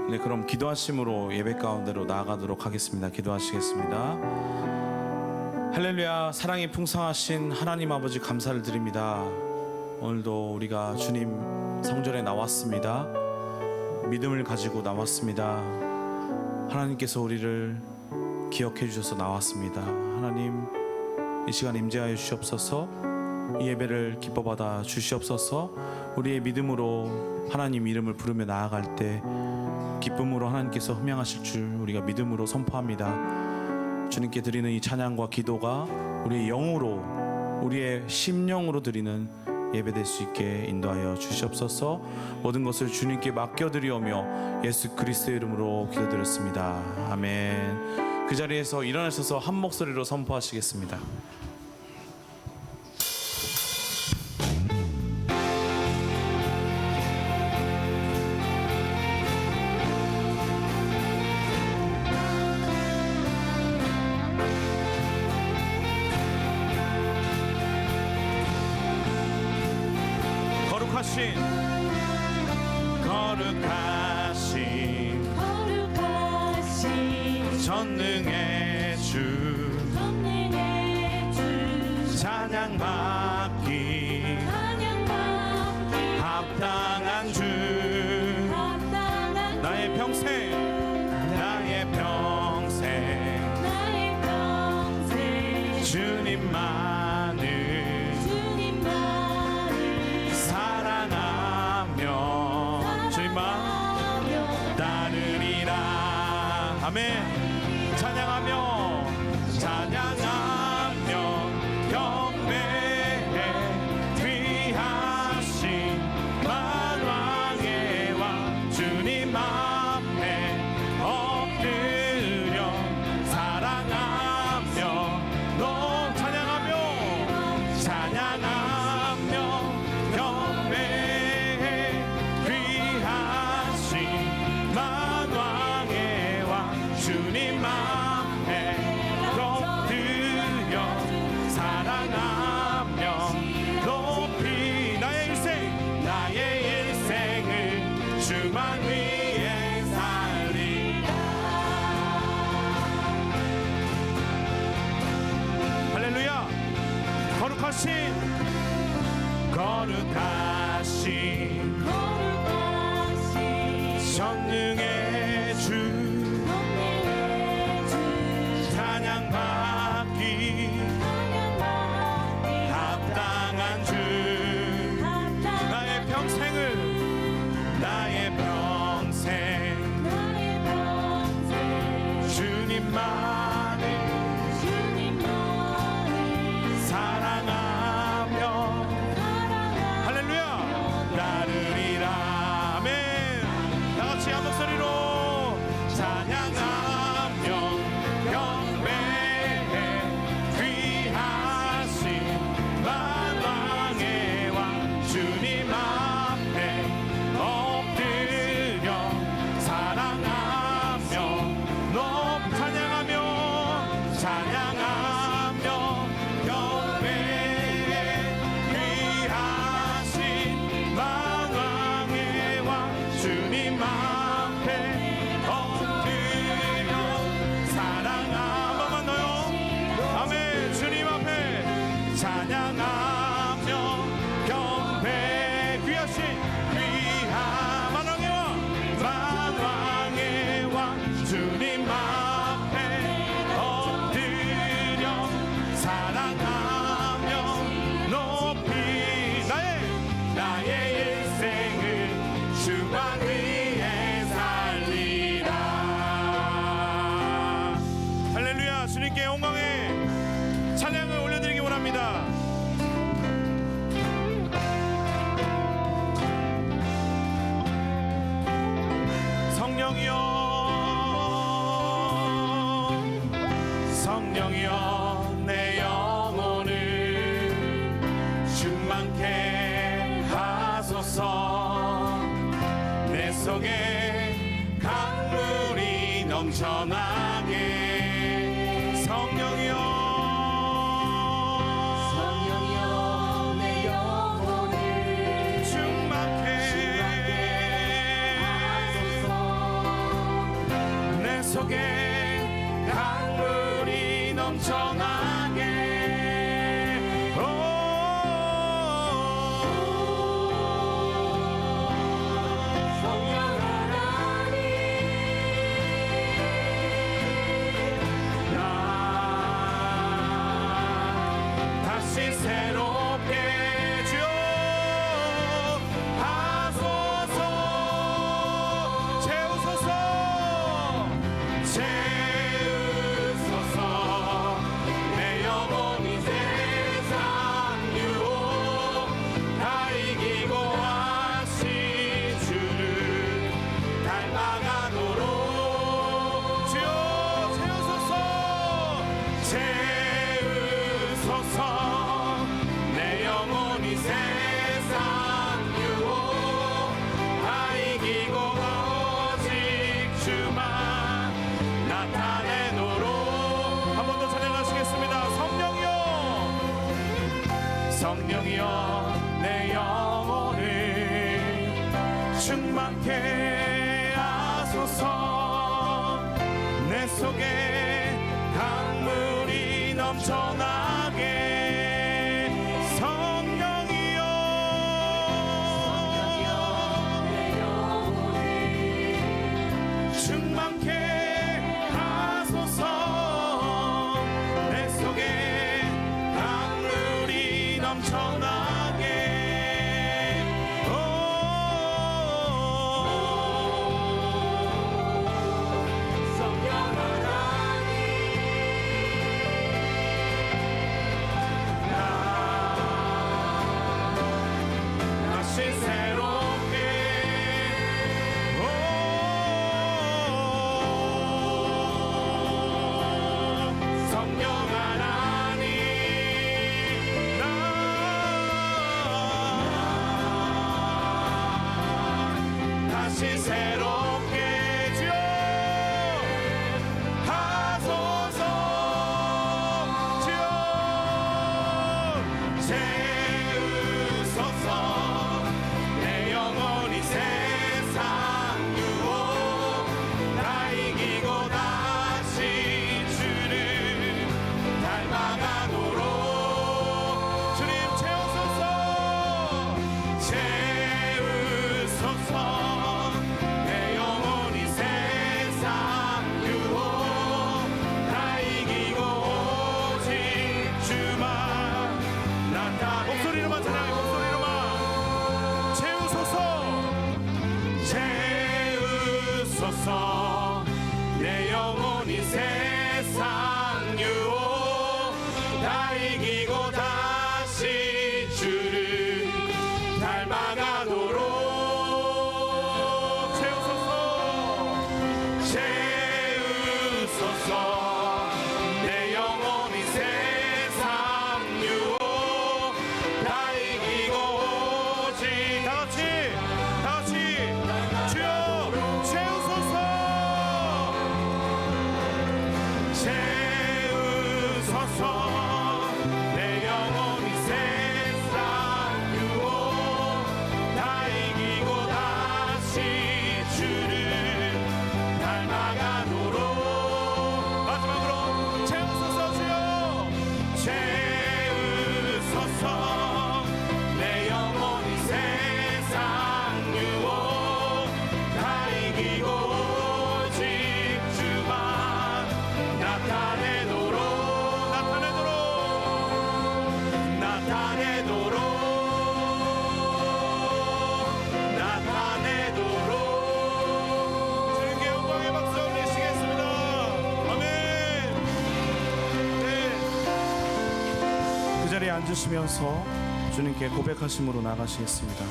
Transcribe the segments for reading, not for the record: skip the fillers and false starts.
네, 그럼 기도하심으로 예배 가운데로 나아가도록 하겠습니다. 기도하시겠습니다. 할렐루야. 사랑이 풍성하신 하나님 아버지 감사를 드립니다. 오늘도 우리가 주님 성전에 나왔습니다. 믿음을 가지고 나왔습니다. 하나님께서 우리를 기억해 주셔서 나왔습니다. 하나님, 이 시간 임재하여 주시옵소서. 이 예배를 기뻐 받아 주시옵소서. 우리의 믿음으로 하나님 이름을 부르며 나아갈 때 기쁨으로 하나님께서 흠양하실 줄 우리가 믿음으로 선포합니다. 주님께 드리는 이 찬양과 기도가 우리의 영으로, 우리의 심령으로 드리는 예배될 수 있게 인도하여 주시옵소서. 모든 것을 주님께 맡겨드리오며 예수 그리스도의 이름으로 기도드렸습니다. 아멘. 그 자리에서 일어나셔서 한 목소리로 선포하시겠습니다. 거룩하신 전능의 주 찬양 받기 합당한 주 나의 평생 주님만을 사랑하며 주님만 따르리라. 아멘. 찬양하며 경배해 귀하신 만왕의 왕 주님 앞에 엎드려 사랑하며 찬양하며 경배해 귀하신 만왕의 왕 주님 앞에 엎드려 사랑하며 높이 나의 일생을 주만 위해 살리라. 할렐루야. 거룩하신 전능의 주 찬양 받기 합당한 주 나의 평생 주님만을 사랑하며 할렐루야 따르리라. 아멘. 다같이 한 목소리로 찬양하며 경배해 귀하신 만왕의 왕 주님 앞에 엎드려 사랑하며 찬양하며 경배해 귀하신 만왕의 왕 주님 앞에 엎드려 사랑하며 아멘. 주님 앞에 찬양하며 경배해 귀하신 만왕의 왕 주님 앞에 엎드려 사랑하며 높이 나의 일생을 주만 위해 살리라. 할렐루야. 주님께 영광의 찬양을 올려드리기 원합니다. 성령이여 내 영혼을 충만케 하소서. 내 속에 강물이 넘쳐나게 성령이여 내 영혼을 충만케 넘쳐나게 다시 새롭게 주여 하소서. 채우소서 채우소서. 내 영혼이 세상 유혹 다 이기고 하신 주를 닮아가도록 주여 채우소서. 채우소서. 내 영혼이 세상 유혹 다 이기고 오직 주만 나타내도록. 한 번 더 찬양하시겠습니다. 성령이여 성령이여 내 영혼을 충만케 하소서. 내 속에 강물이 넘쳐나게 성령이여 충만케 하소서. 내 속에 강물이 넘쳐나게 성령 하나님 다시 새롭게 성령 하나님 다시 새롭게 주여 하소서. 주여 채우소서. 내 영혼이 세상 유혹 다 이기고 다시 주를 닮아가도록 주님 채우소서. 채우소서. 내 영혼이 세상 유혹 다 이기고 오직 주만 나타내. 목소리로만 찬양해. 목소리로만 채우소서. 채우소서. 내 영혼이 세상 유혹 다 이기고 다시 주를 닮아가도록 채우소서. 채우소서. 내 영혼이 세상 유혹 다 이기고 오직 다같이 주여 채우소서. 채우소서. 내 영혼이 세상 유혹 다 이기고 다시 주를 닮아가도록. 마지막으로 채우소서. 주여 채우소서. 내 영혼이 세상 유혹 다 이기고 오직 주만 나타내도록 주님께 영광의 박수 올리시겠습니다. 아멘. 네. 그 자리에 앉으시면서 주님께 고백하심으로 나가시겠습니다.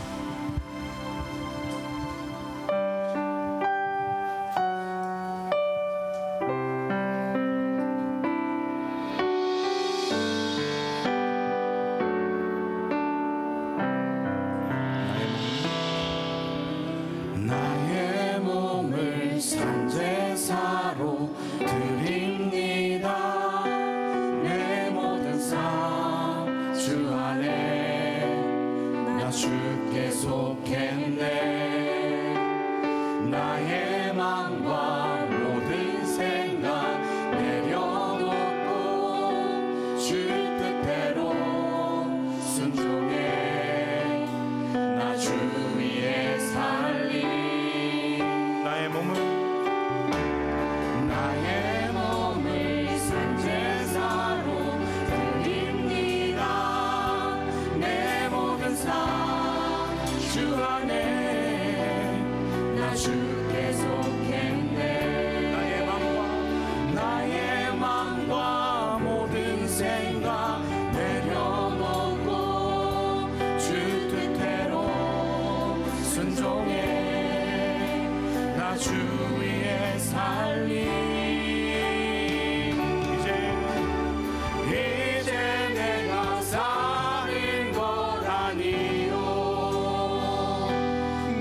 나의 몸을 산제사로 드립니다. 내 모든 삶 주 안에 나 주께 속했네. 나의 마음과 모든 생각 내려놓고 주 안에 나 주께 속했네. 나의 맘과 모든 생각 내려놓고 주 뜻대로 순종해. 나 주 위에 살리. 이제 내가 사는 것 아니요,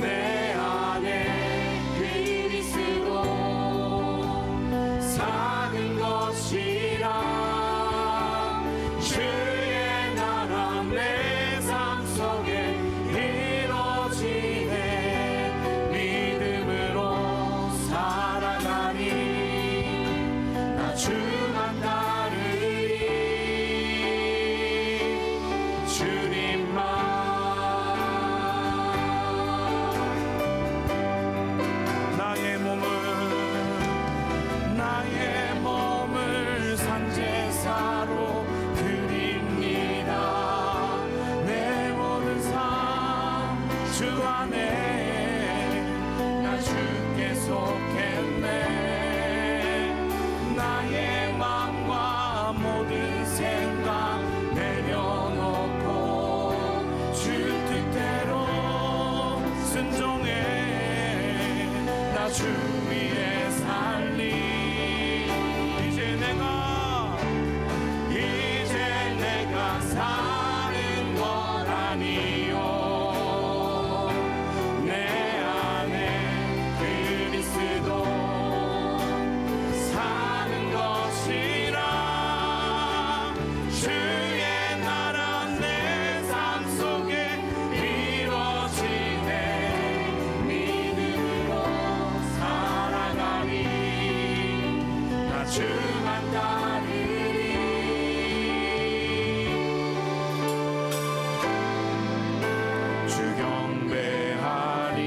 내 안에 그리스도 사는 것이라. 주의 나라 내 삶 속에 이루어지네. 믿음으로 살아가니 나 주만 따르리. 주님만. 나의 몸을 산제사로 드립니다. 내 모든 삶 주 안에 나 주께 속했네. 나의 맘과 모든 생각 내려놓고 주 뜻대로 순종해. 나 주 위에 살리. 이제 내가 사는 것 아니요, 내 안에 그리스도 사는 것이라. 주의 나라 내 삶 속에 이루어지네. 믿음으로 살아가니 나 주만 따르리. 주 경배하리.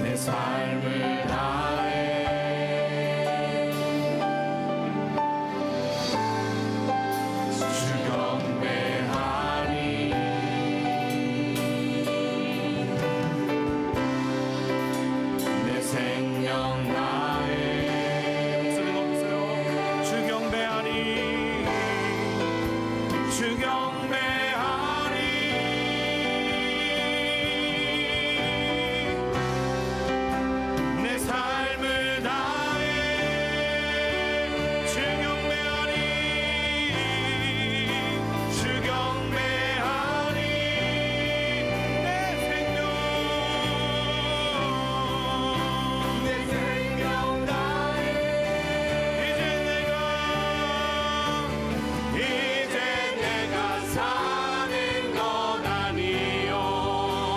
내 삶을 다해 주 경배하리. 내 생명 다해 목소리 높이세요. 주 경배하리. 주 경배하리. 내 삶을 다해 주 경배하리. 주 경배하리. 내 생명 다해. 이제 내가 사는 것 아니요,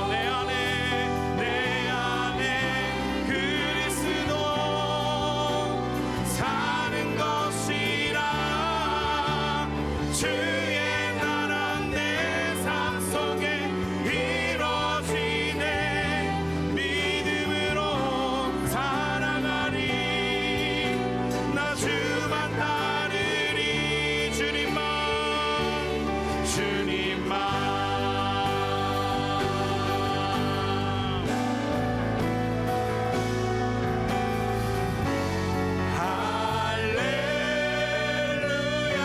내 안에 그리스도 사는 것이라. 주의 나라 내 삶 속에 이루어지네. 믿음으로 살아가니 나 주만 따르리. 주님만. 할렐루야.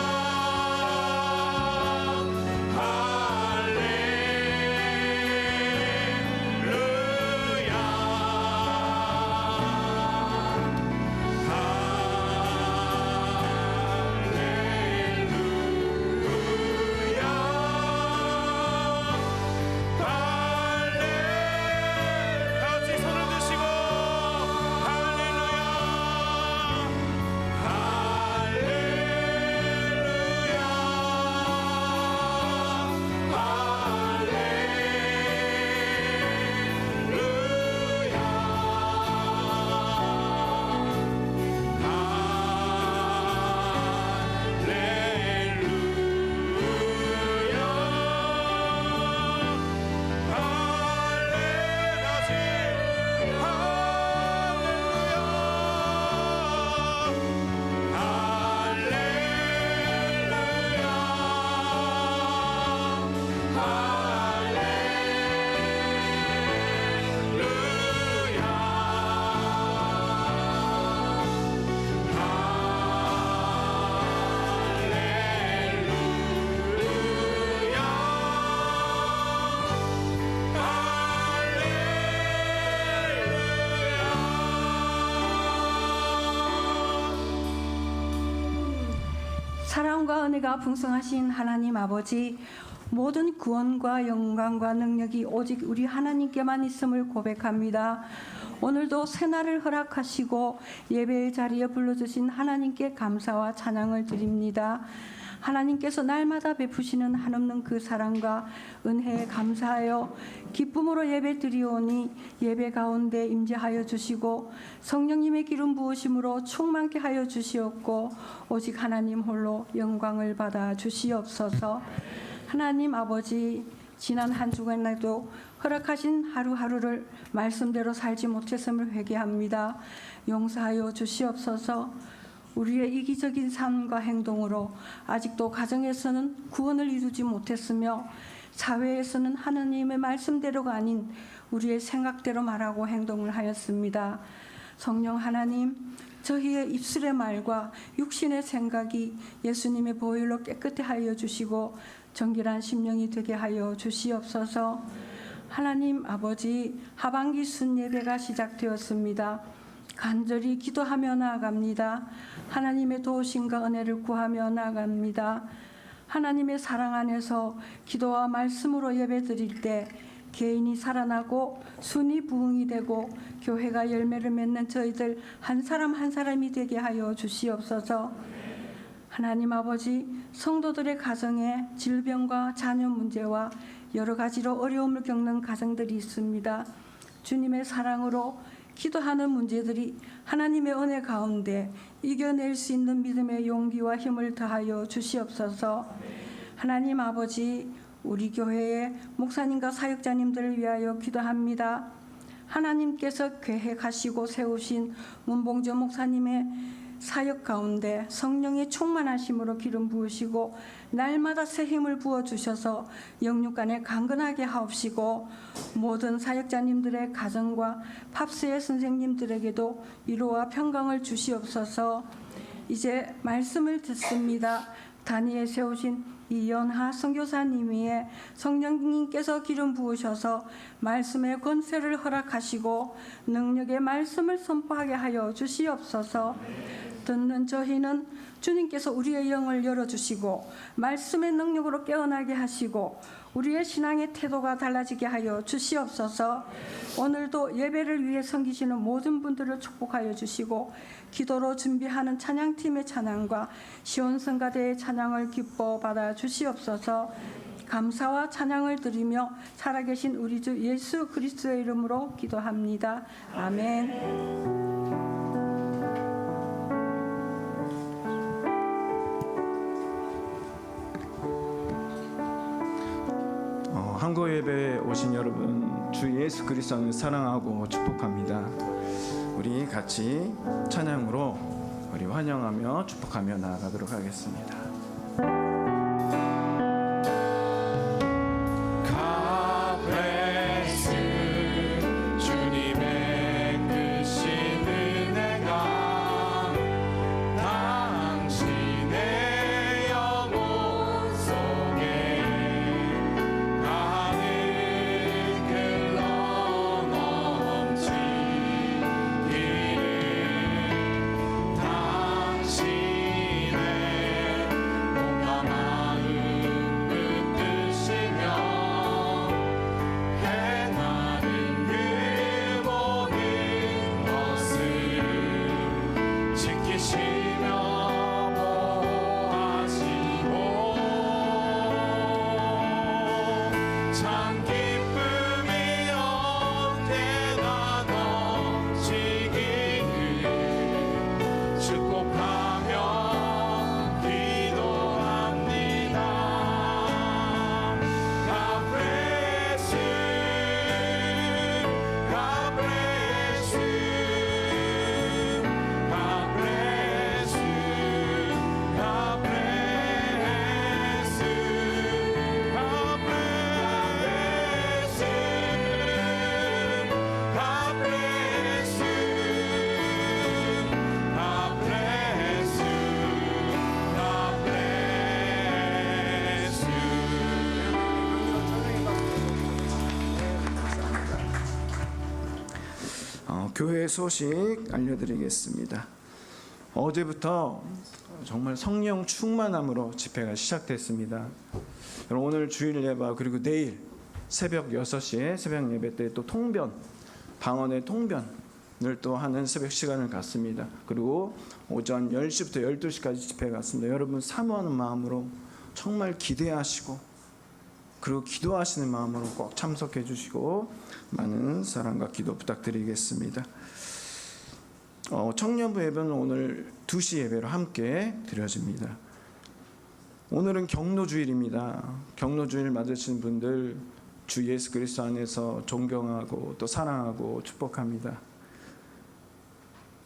사랑과 은혜가 풍성하신 하나님 아버지, 모든 구원과 영광과 능력이 오직 우리 하나님께만 있음을 고백합니다. 오늘도 새날을 허락하시고 예배의 자리에 불러주신 하나님께 감사와 찬양을 드립니다. 하나님께서 날마다 베푸시는 한없는 그 사랑과 은혜에 감사하여 기쁨으로 예배 드리오니 예배 가운데 임재하여 주시고 성령님의 기름 부으심으로 충만케 하여 주시옵고 오직 하나님 홀로 영광을 받아 주시옵소서. 하나님 아버지, 지난 한 주간에도 허락하신 하루하루를 말씀대로 살지 못했음을 회개합니다. 용서하여 주시옵소서. 우리의 이기적인 삶과 행동으로 아직도 가정에서는 구원을 이루지 못했으며 사회에서는 하나님의 말씀대로가 아닌 우리의 생각대로 말하고 행동을 하였습니다. 성령 하나님, 저희의 입술의 말과 육신의 생각이 예수님의 보혈로 깨끗해 하여 주시고 정결한 심령이 되게 하여 주시옵소서. 하나님 아버지, 하반기 순예배가 시작되었습니다. 간절히 기도하며 나아갑니다. 하나님의 도우심과 은혜를 구하며 나아갑니다. 하나님의 사랑 안에서 기도와 말씀으로 예배드릴 때 개인이 살아나고 순이 부흥이 되고 교회가 열매를 맺는 저희들 한 사람 한 사람이 되게 하여 주시옵소서. 하나님 아버지, 성도들의 가정에 질병과 자녀 문제와 여러 가지로 어려움을 겪는 가정들이 있습니다. 주님의 사랑으로 기도하는 문제들이 하나님의 은혜 가운데 이겨낼 수 있는 믿음의 용기와 힘을 더하여 주시옵소서. 하나님 아버지, 우리 교회의 목사님과 사역자님들을 위하여 기도합니다. 하나님께서 계획하시고 세우신 문봉조 목사님의 사역 가운데 성령의 충만하심으로 기름 부으시고 날마다 새 힘을 부어주셔서 영육간에 강건하게 하옵시고 모든 사역자님들의 가정과 팝스의 선생님들에게도 위로와 평강을 주시옵소서. 이제 말씀을 듣습니다. 단위에 세우신 이연하 선교사님 위에 성령님께서 기름 부으셔서 말씀의 권세를 허락하시고 능력의 말씀을 선포하게 하여 주시옵소서. 듣는 저희는 주님께서 우리의 영을 열어주시고 말씀의 능력으로 깨어나게 하시고 우리의 신앙의 태도가 달라지게 하여 주시옵소서. 오늘도 예배를 위해 섬기시는 모든 분들을 축복하여 주시고 기도로 준비하는 찬양팀의 찬양과 시온성가대의 찬양을 기뻐 받아 주시옵소서. 감사와 찬양을 드리며 살아계신 우리 주 예수 그리스도의 이름으로 기도합니다. 아멘. 한국 예배에 오신 여러분, 주 예수 그리스도를 사랑하고 축복합니다. 우리 같이 찬양으로 우리 환영하며 축복하며 나아가도록 하겠습니다. 교회 소식 알려드리겠습니다. 어제부터 정말 성령 충만함으로 집회가 시작됐습니다. 여러분, 오늘 주일 예배 그리고 내일 새벽 6시에 새벽 예배 때 또 통변, 방언의 통변을 또 하는 새벽 시간을 갖습니다. 그리고 오전 10시부터 12시까지 집회 갔습니다. 여러분, 사모하는 마음으로 정말 기대하시고 그리고 기도하시는 마음으로 꼭 참석해 주시고 많은 사랑과 기도 부탁드리겠습니다. 청년부 예배는 오늘 2시 예배로 함께 드려집니다. 오늘은 경로주일입니다. 경로주일 맞으신 분들 주 예수 그리스도 안에서 존경하고 또 사랑하고 축복합니다.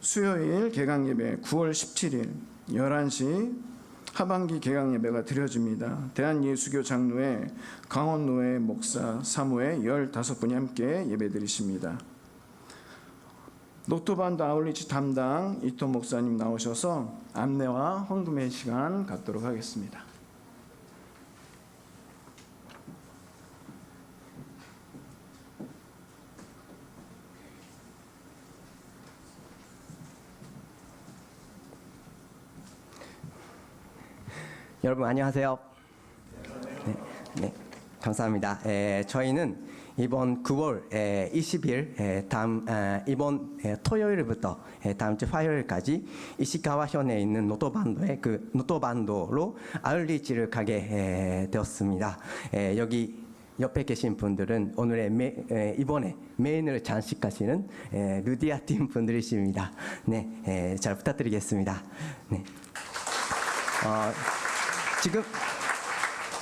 수요일 개강예배 9월 17일 11시 하반기 개강예배가 드려집니다. 대한예수교 장로회 강원노회 목사 사무회 15분이 함께 예배드리십니다. 노토반도 아울리치 담당 이토 목사님 나오셔서 안내와 헌금의 시간 갖도록 하겠습니다. 여러분 안녕하세요. 네, 감사합니다. 저희는 이번 9월 20일 이번 토요일부터 다음 주 화요일까지 이시카와 현에 있는 노토반도로 아울리치를 가게 되었습니다. 여기 옆에 계신 분들은 오늘의 이번에 메인을 장식하시는 루디아 팀 분들이십니다. 네, 잘 부탁드리겠습니다. 네.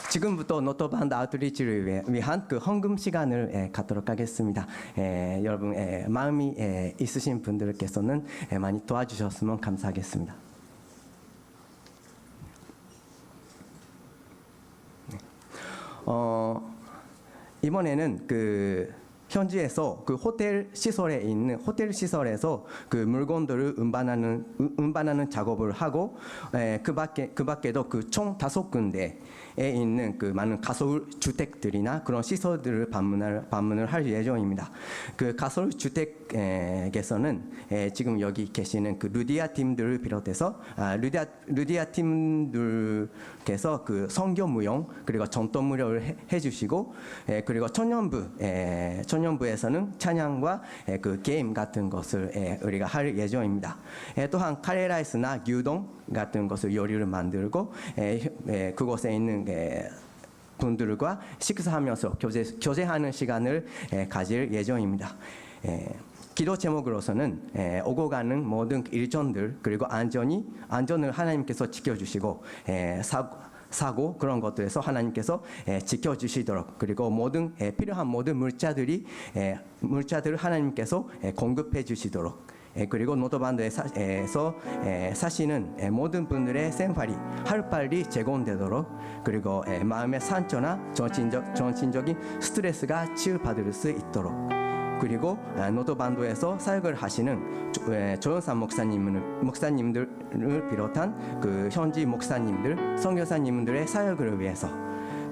지금부터 노토반도 아웃리치를 위한 그 헌금 시간을 갖도록 하겠습니다. 여러분 마음이 있으신 분들께서는 많이 도와주셨으면 감사하겠습니다. 이번에는 그 현지에서 그 호텔 시설에서 그 물건들을 운반하는 작업을 하고 그 밖에도 그 총 5군데에 있는 그 많은 가설 주택들이나 그런 시설들을 방문을 할 예정입니다. 그 가설 주택에서는 지금 여기 계시는 그 루디아 팀들을 비롯해서 루디아 팀들께서 그 성교 무용 그리고 전통 무료를 해주시고 그리고 청년부에서는 찬양과 그 게임 같은 것을 우리가 할 예정입니다. 또한 카레라이스나 유동 같은 것을 요리를 만들고 그곳에 있는 분들과 식사하면서 교제하는 시간을 가질 예정입니다. 기도 제목으로서는 오고 가는 모든 일정들 그리고 안전을 하나님께서 지켜주시고 사고 그런 것들에서 하나님께서 지켜주시도록 그리고 필요한 모든 물자들을 하나님께서 공급해 주시도록 그리고 노토반도에서 사시는 모든 분들의 생활이 하루빨리 제공되도록 그리고 마음의 상처나 정신적인 스트레스가 치유받을 수 있도록 그리고 노토반도에서 사역을 하시는 조영삼 목사님들을 비롯한 그 현지 목사님들, 선교사님들의 사역을 위해서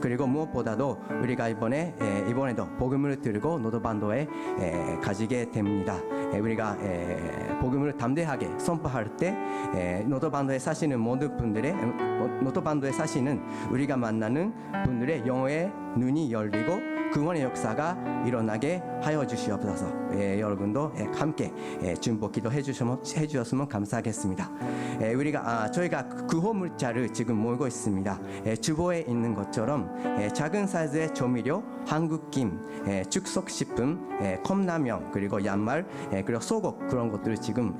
그리고 무엇보다도 우리가 이번에도 복음을 들고 노토반도에 가지게 됩니다. 우리가 복음을 담대하게 선포할 때 노토반도에 사시는 모든 노토반도에 사시는 우리가 만나는 분들의 영혼의 눈이 열리고 구원의 역사가 일어나게 하여 주시옵소서. 여러분도 함께 중보 기도해 주셨으면 감사하겠습니다. 저희가 구호물자를 지금 모으고 있습니다. 주보에 있는 것처럼 작은 사이즈의 조미료, 한국김, 축석식품, 컵라면 그리고 양말 그리고 속옷 그런 것들을 지금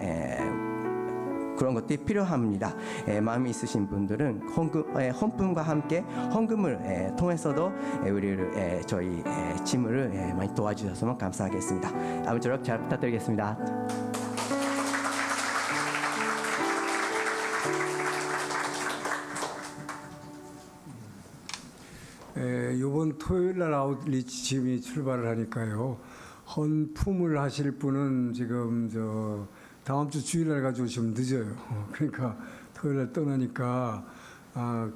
그런 것들이 필요합니다. 마음이 있으신 분들은 헌금과 함께 헌금을 통해서도 우리를 저희 짐을 많이 도와주셨으면 감사하겠습니다. 아무쪼록 잘 부탁드리겠습니다. 이번 토요일 날 아웃리치 짐이 출발을 하니까요. 헌품을 하실 분은 지금 다음 주 주일날 가져오시면 늦어요. 그러니까 토요일날 떠나니까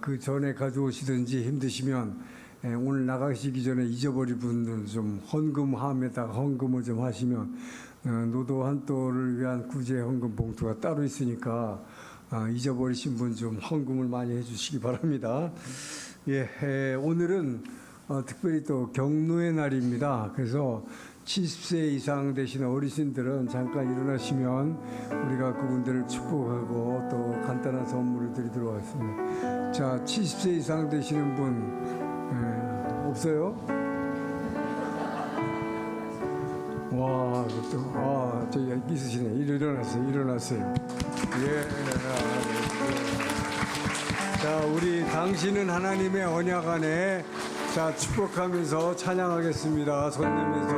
그 전에 가져오시든지 힘드시면 오늘 나가시기 전에 잊어버린 분들 좀 헌금함에다가 헌금을 좀 하시면 노도 한도를 위한 구제 헌금 봉투가 따로 있으니까 잊어버리신 분 좀 헌금을 많이 해주시기 바랍니다. 예, 오늘은 특별히 또 경로의 날입니다. 그래서 70세 이상 되신 어르신들은 잠깐 일어나시면 우리가 그분들을 축복하고 또 간단한 선물을 드리도록 하겠습니다. 자, 70세 이상 되시는 분 없어요? 와, 그것도 저기 있으시네. 일어났어요. 예. 자, 우리 당신은 하나님의 언약 안에 자 축복하면서 찬양하겠습니다. 손 내면서.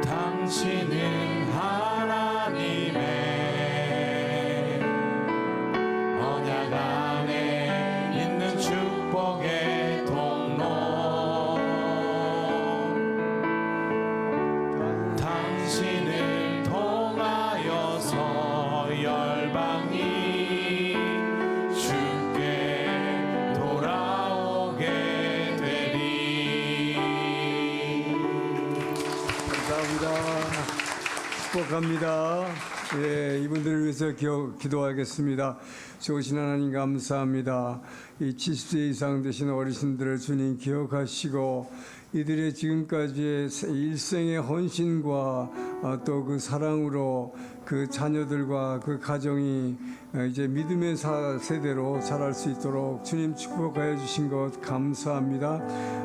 당신은 하나님의 언약 안에 있는 축복의 통로. 당신을 통하여서 열방이 주께 돌아오게 되리. 감사합니다. 축복합니다. 예, 이분들을 위해서 기도하겠습니다. 좋으신 하나님 감사합니다. 이 70세 이상 되신 어르신들을 주님 기억하시고 이들의 지금까지의 일생의 헌신과 또 그 사랑으로 그 자녀들과 그 가정이 이제 믿음의 세대로 자랄 수 있도록 주님 축복하여 주신 것 감사합니다.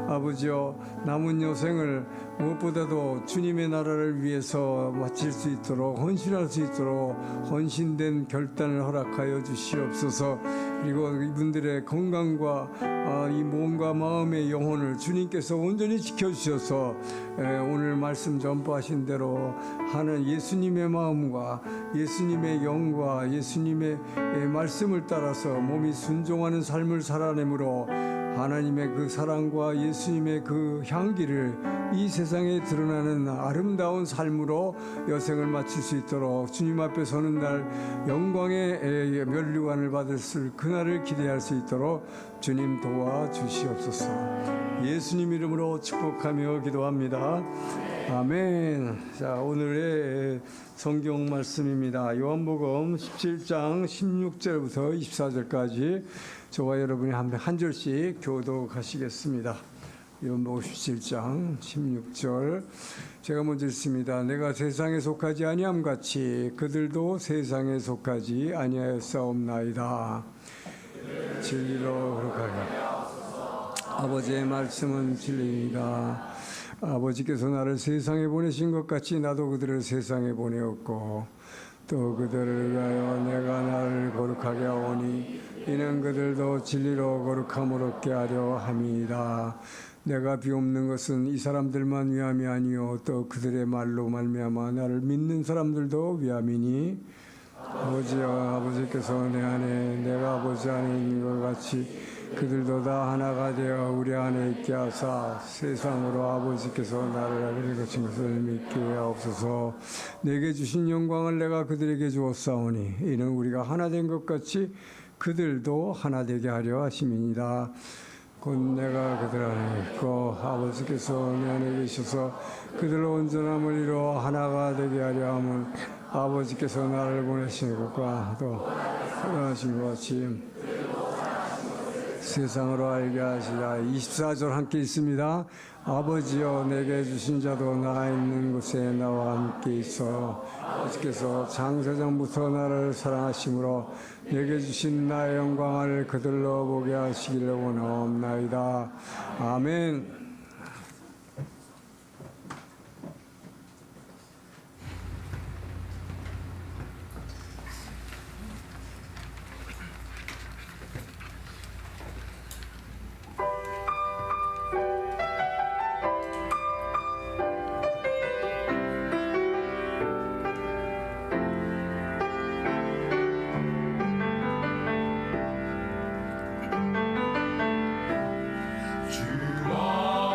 아버지여, 남은 여생을 무엇보다도 주님의 나라를 위해서 마칠 수 있도록 헌신할 수 있도록 헌신된 결단을 허락하여 주시옵소서. 그리고 이분들의 건강과 이 몸과 마음의 영혼을 주님께서 온전히 지켜주셔서 오늘 말씀 전파하신 대로 하는 예수님의 마음과 예수님의 영과 예수님의 말씀을 따라서 몸이 순종하는 삶을 살아내므로 하나님의 그 사랑과 예수님의 그 향기를 이 세상에 드러나는 아름다운 삶으로 여생을 마칠 수 있도록 주님 앞에 서는 날 영광의 면류관을 받을 그날을 기대할 수 있도록 주님 도와주시옵소서. 예수님 이름으로 축복하며 기도합니다. 아멘. 자, 오늘의 성경 말씀입니다. 요한복음 17장 16절부터 24절까지 저와 여러분이 한 절씩 교독하시겠습니다. 요한복음 17장 16절 제가 먼저 읽습니다. 내가 세상에 속하지 아니함 같이 그들도 세상에 속하지 아니하였사옵나이다. 진리로 거룩하라. 아버지의 말씀은 진리이다. 아버지께서 나를 세상에 보내신 것 같이 나도 그들을 세상에 보내었고 또 그들을 위하여 내가 나를 거룩하게 하오니 이는 그들도 진리로 거룩함을 얻게 하려 함이다. 내가 비옵는 것은 이 사람들만 위함이 아니요 또 그들의 말로 말미암아 나를 믿는 사람들도 위함이니 아버지여, 아버지께서 내 안에 내가 아버지 안에 있는 것 같이 그들도 다 하나가 되어 우리 안에 있게 하사 세상으로 아버지께서 나를 알게 하신 것을 믿게 하옵소서. 내게 주신 영광을 내가 그들에게 주었사오니 이는 우리가 하나 된 것 같이 그들도 하나 되게 하려 하심이니라. 곧 내가 그들 안에 있고 아버지께서 내 안에 계셔서 그들 온전함을 이루어 하나가 되게 하려 함은 아버지께서 나를 보내신 것과 또 하신 것 같이 세상으로 알게 하시라. 24절 함께 있습니다. 아버지여, 내게 주신 자도 나 있는 곳에 나와 함께 있어 아버지께서 창세전부터 나를 사랑하심으로 내게 주신 나의 영광을 그들로 보게 하시기를 원하옵나이다. 아멘. 주와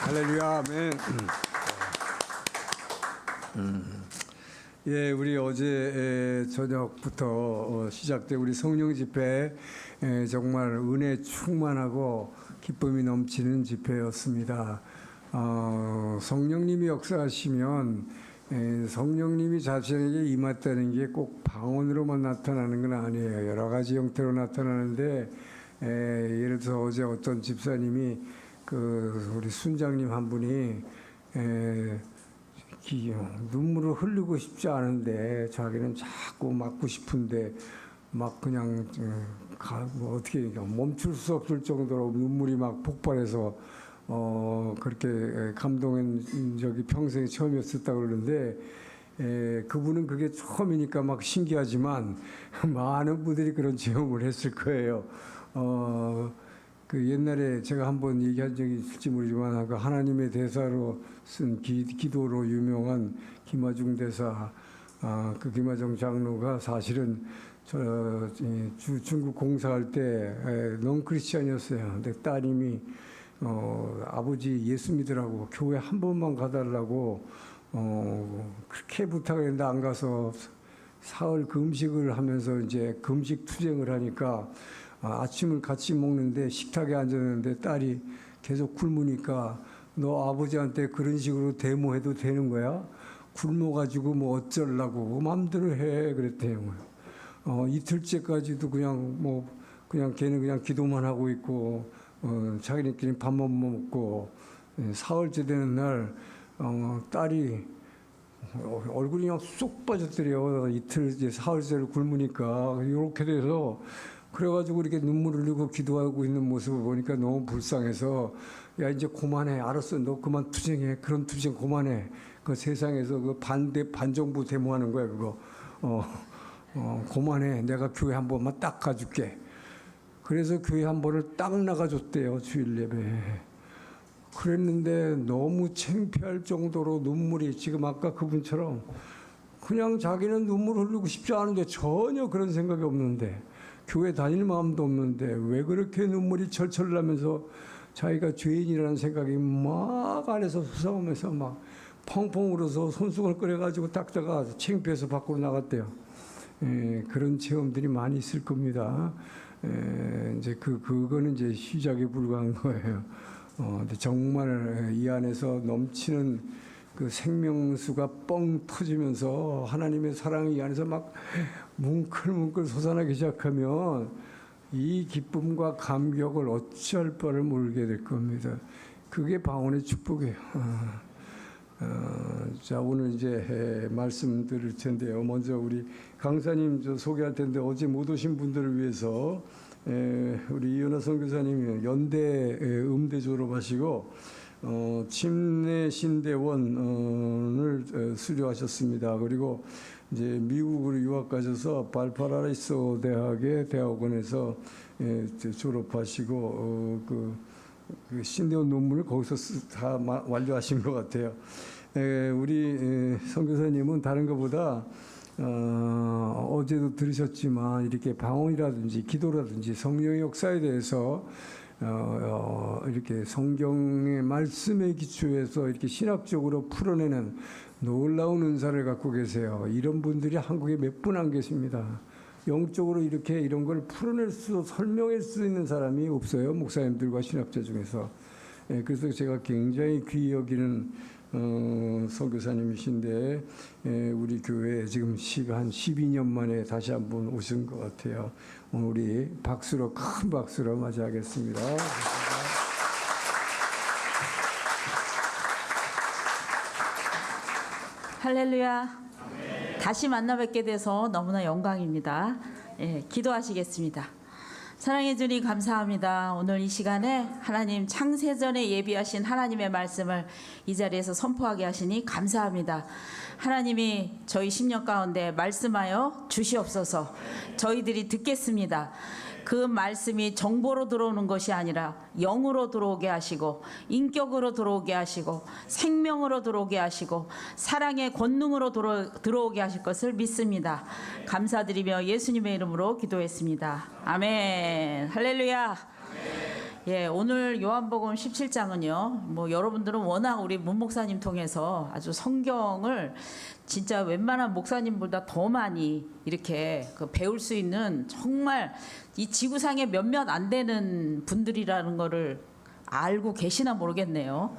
할렐루야, 아멘. 예, 우리 어제 저녁부터 시작된 우리 성령 집회 정말 은혜 충만하고 기쁨이 넘치는 집회였습니다. 성령님이 역사하시면 성령님이 자신에게 임했다는 게 꼭 방언으로만 나타나는 건 아니에요. 여러 가지 형태로 나타나는데 예를 들어서 어제 어떤 집사님이 우리 순장님 한 분이 눈물을 흘리고 싶지 않은데 자기는 자꾸 맞고 싶은데 막 그냥 뭐 어떻게 멈출 수 없을 정도로 눈물이 막 폭발해서 그렇게 감동한 적이 평생에 처음이었었다고 그러는데 그분은 그게 처음이니까 막 신기하지만 많은 분들이 그런 체험을 했을 거예요. 옛날에 제가 한번 얘기한 적이 있을지 모르지만 하나님의 대사로 쓴 기도로 유명한 김하중 대사, 김하중 장로가 사실은 중국 공사할 때 넌크리스천이었어요. 근데 따님이 아버지 예수 믿으라고 교회 한 번만 가달라고 그렇게 부탁했는데 안 가서 사흘 금식을 하면서 이제 금식 투쟁을 하니까 아침을 같이 먹는데 식탁에 앉았는데 딸이 계속 굶으니까 너 아버지한테 그런 식으로 데모해도 되는 거야? 굶어가지고 뭐 어쩌려고 마음대로 해 그랬대요. 이틀째까지도 그냥 걔는 그냥 기도만 하고 있고 자기네끼리 밥만 먹고 사흘째 되는 날 딸이 얼굴이 그냥 쏙 빠졌더래요. 이틀 이제 사흘째를 굶으니까 이렇게 돼서 그래가지고 이렇게 눈물 흘리고 기도하고 있는 모습을 보니까 너무 불쌍해서 야 이제 그만해 알았어 너 그만 투쟁해 그런 투쟁 그만해 그 세상에서 그 반정부 데모하는 거야 그거 그만해 내가 교회 한 번만 딱 가줄게. 그래서 교회 한 번을 딱 나가줬대요 주일 예배에. 그랬는데 너무 창피할 정도로 눈물이 지금 아까 그분처럼 그냥 자기는 눈물 흘리고 싶지 않은데 전혀 그런 생각이 없는데 교회 다닐 마음도 없는데 왜 그렇게 눈물이 철철 나면서 자기가 죄인이라는 생각이 막 안에서 솟아오면서 막 펑펑 울어서 손수건을 꺼내가지고 닦다가 창피해서 밖으로 나갔대요. 그런 체험들이 많이 있을 겁니다. 이제 그거는 이제 시작에 불과한 거예요. 근데 정말 이 안에서 넘치는 그 생명수가 뻥 터지면서 하나님의 사랑이 이 안에서 막 뭉클뭉클 솟아나기 시작하면 이 기쁨과 감격을 어찌할 바를 모르게 될 겁니다. 그게 방언의 축복이에요. 자 오늘 이제 말씀 드릴 텐데요. 먼저 우리 강사님 소개할 텐데 어제 못 오신 분들을 위해서 우리 이은하 선교사님이 연대 음대 졸업하시고 침례 신대원을 수료하셨습니다. 그리고 이제 미국으로 유학 가셔서 발파라이소 대학의 대학원에서 졸업하시고 그 신대원 논문을 거기서 다 완료하신 것 같아요. 우리 선교사님은 다른 것보다 어제도 들으셨지만 이렇게 방언이라든지 기도라든지 성령의 역사에 대해서 이렇게 성경의 말씀에 기초해서 이렇게 신학적으로 풀어내는 놀라운 은사를 갖고 계세요. 이런 분들이 한국에 몇 분 안 계십니다. 영적으로 이렇게 이런 걸 풀어낼 설명할 수 있는 사람이 없어요. 목사님들과 신학자 중에서. 그래서 제가 굉장히 귀히 여기는 선교사님이신데 우리 교회에 지금 한 12년 만에 다시 한번 오신 것 같아요. 오늘 우리 박수로 큰 박수로 맞이하겠습니다. 할렐루야. 다시 만나 뵙게 돼서 너무나 영광입니다. 기도하시겠습니다. 사랑해 주님 감사합니다. 오늘 이 시간에 하나님 창세전에 예비하신 하나님의 말씀을 이 자리에서 선포하게 하시니 감사합니다. 하나님이 저희 심령 가운데 말씀하여 주시옵소서. 저희들이 듣겠습니다. 그 말씀이 정보로 들어오는 것이 아니라 영으로 들어오게 하시고 인격으로 들어오게 하시고 생명으로 들어오게 하시고 사랑의 권능으로 들어오게 하실 것을 믿습니다. 감사드리며 예수님의 이름으로 기도했습니다. 아멘. 할렐루야. 예, 오늘 요한복음 17장은요. 뭐 여러분들은 워낙 우리 문 목사님 통해서 아주 성경을 진짜 웬만한 목사님보다 더 많이 이렇게 배울 수 있는 정말 이 지구상에 몇몇 안 되는 분들이라는 거를 알고 계시나 모르겠네요.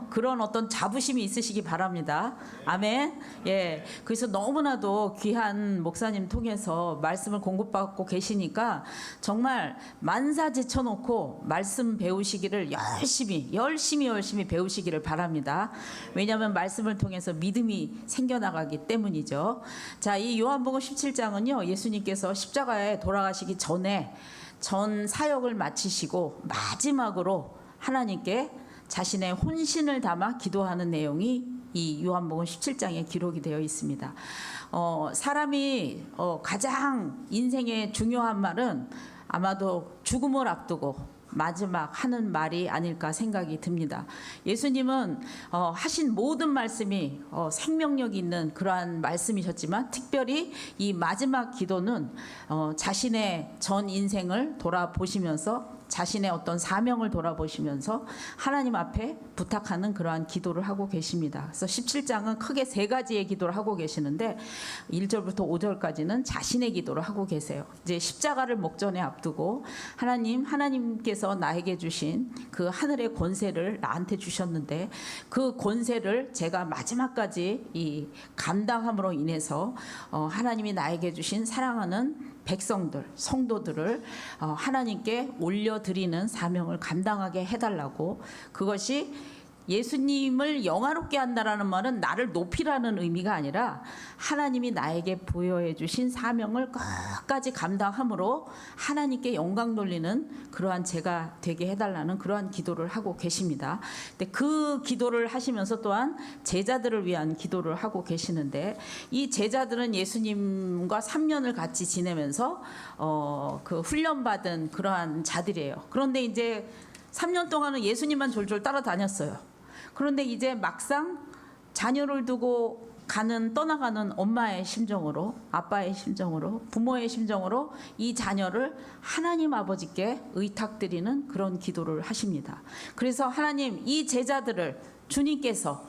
그런 어떤 자부심이 있으시기 바랍니다. 아멘. 예. 그래서 너무나도 귀한 목사님 통해서 말씀을 공급받고 계시니까 정말 만사 제쳐놓고 말씀 배우시기를 열심히 배우시기를 바랍니다. 왜냐하면 말씀을 통해서 믿음이 생겨나가기 때문이죠. 자, 이 요한복음 17장은요. 예수님께서 십자가에 돌아가시기 전에 전 사역을 마치시고 마지막으로 하나님께 자신의 혼신을 담아 기도하는 내용이 이 요한복음 17장에 기록이 되어 있습니다. 사람이 가장 인생의 중요한 말은 아마도 죽음을 앞두고 마지막 하는 말이 아닐까 생각이 듭니다. 예수님은 하신 모든 말씀이 생명력 있는 그러한 말씀이셨지만 특별히 이 마지막 기도는 자신의 전 인생을 돌아보시면서 자신의 어떤 사명을 돌아보시면서 하나님 앞에 부탁하는 그러한 기도를 하고 계십니다. 그래서 17장은 크게 세 가지의 기도를 하고 계시는데 1절부터 5절까지는 자신의 기도를 하고 계세요. 이제 십자가를 목전에 앞두고 하나님께서 나에게 주신 그 하늘의 권세를 나한테 주셨는데 그 권세를 제가 마지막까지 이 감당함으로 인해서 하나님이 나에게 주신 사랑하는 백성들, 성도들을 하나님께 올려드리는 사명을 감당하게 해달라고. 그것이 예수님을 영화롭게 한다라는 말은 나를 높이라는 의미가 아니라 하나님이 나에게 부여해 주신 사명을 끝까지 감당함으로 하나님께 영광 돌리는 그러한 제가 되게 해달라는 그러한 기도를 하고 계십니다. 근데 그 기도를 하시면서 또한 제자들을 위한 기도를 하고 계시는데 이 제자들은 예수님과 3년을 같이 지내면서 그 훈련받은 그러한 자들이에요. 그런데 이제 3년 동안은 예수님만 졸졸 따라다녔어요. 그런데 이제 막상 자녀를 두고 떠나가는 엄마의 심정으로, 아빠의 심정으로, 부모의 심정으로 이 자녀를 하나님 아버지께 의탁드리는 그런 기도를 하십니다. 그래서 하나님, 이 제자들을 주님께서,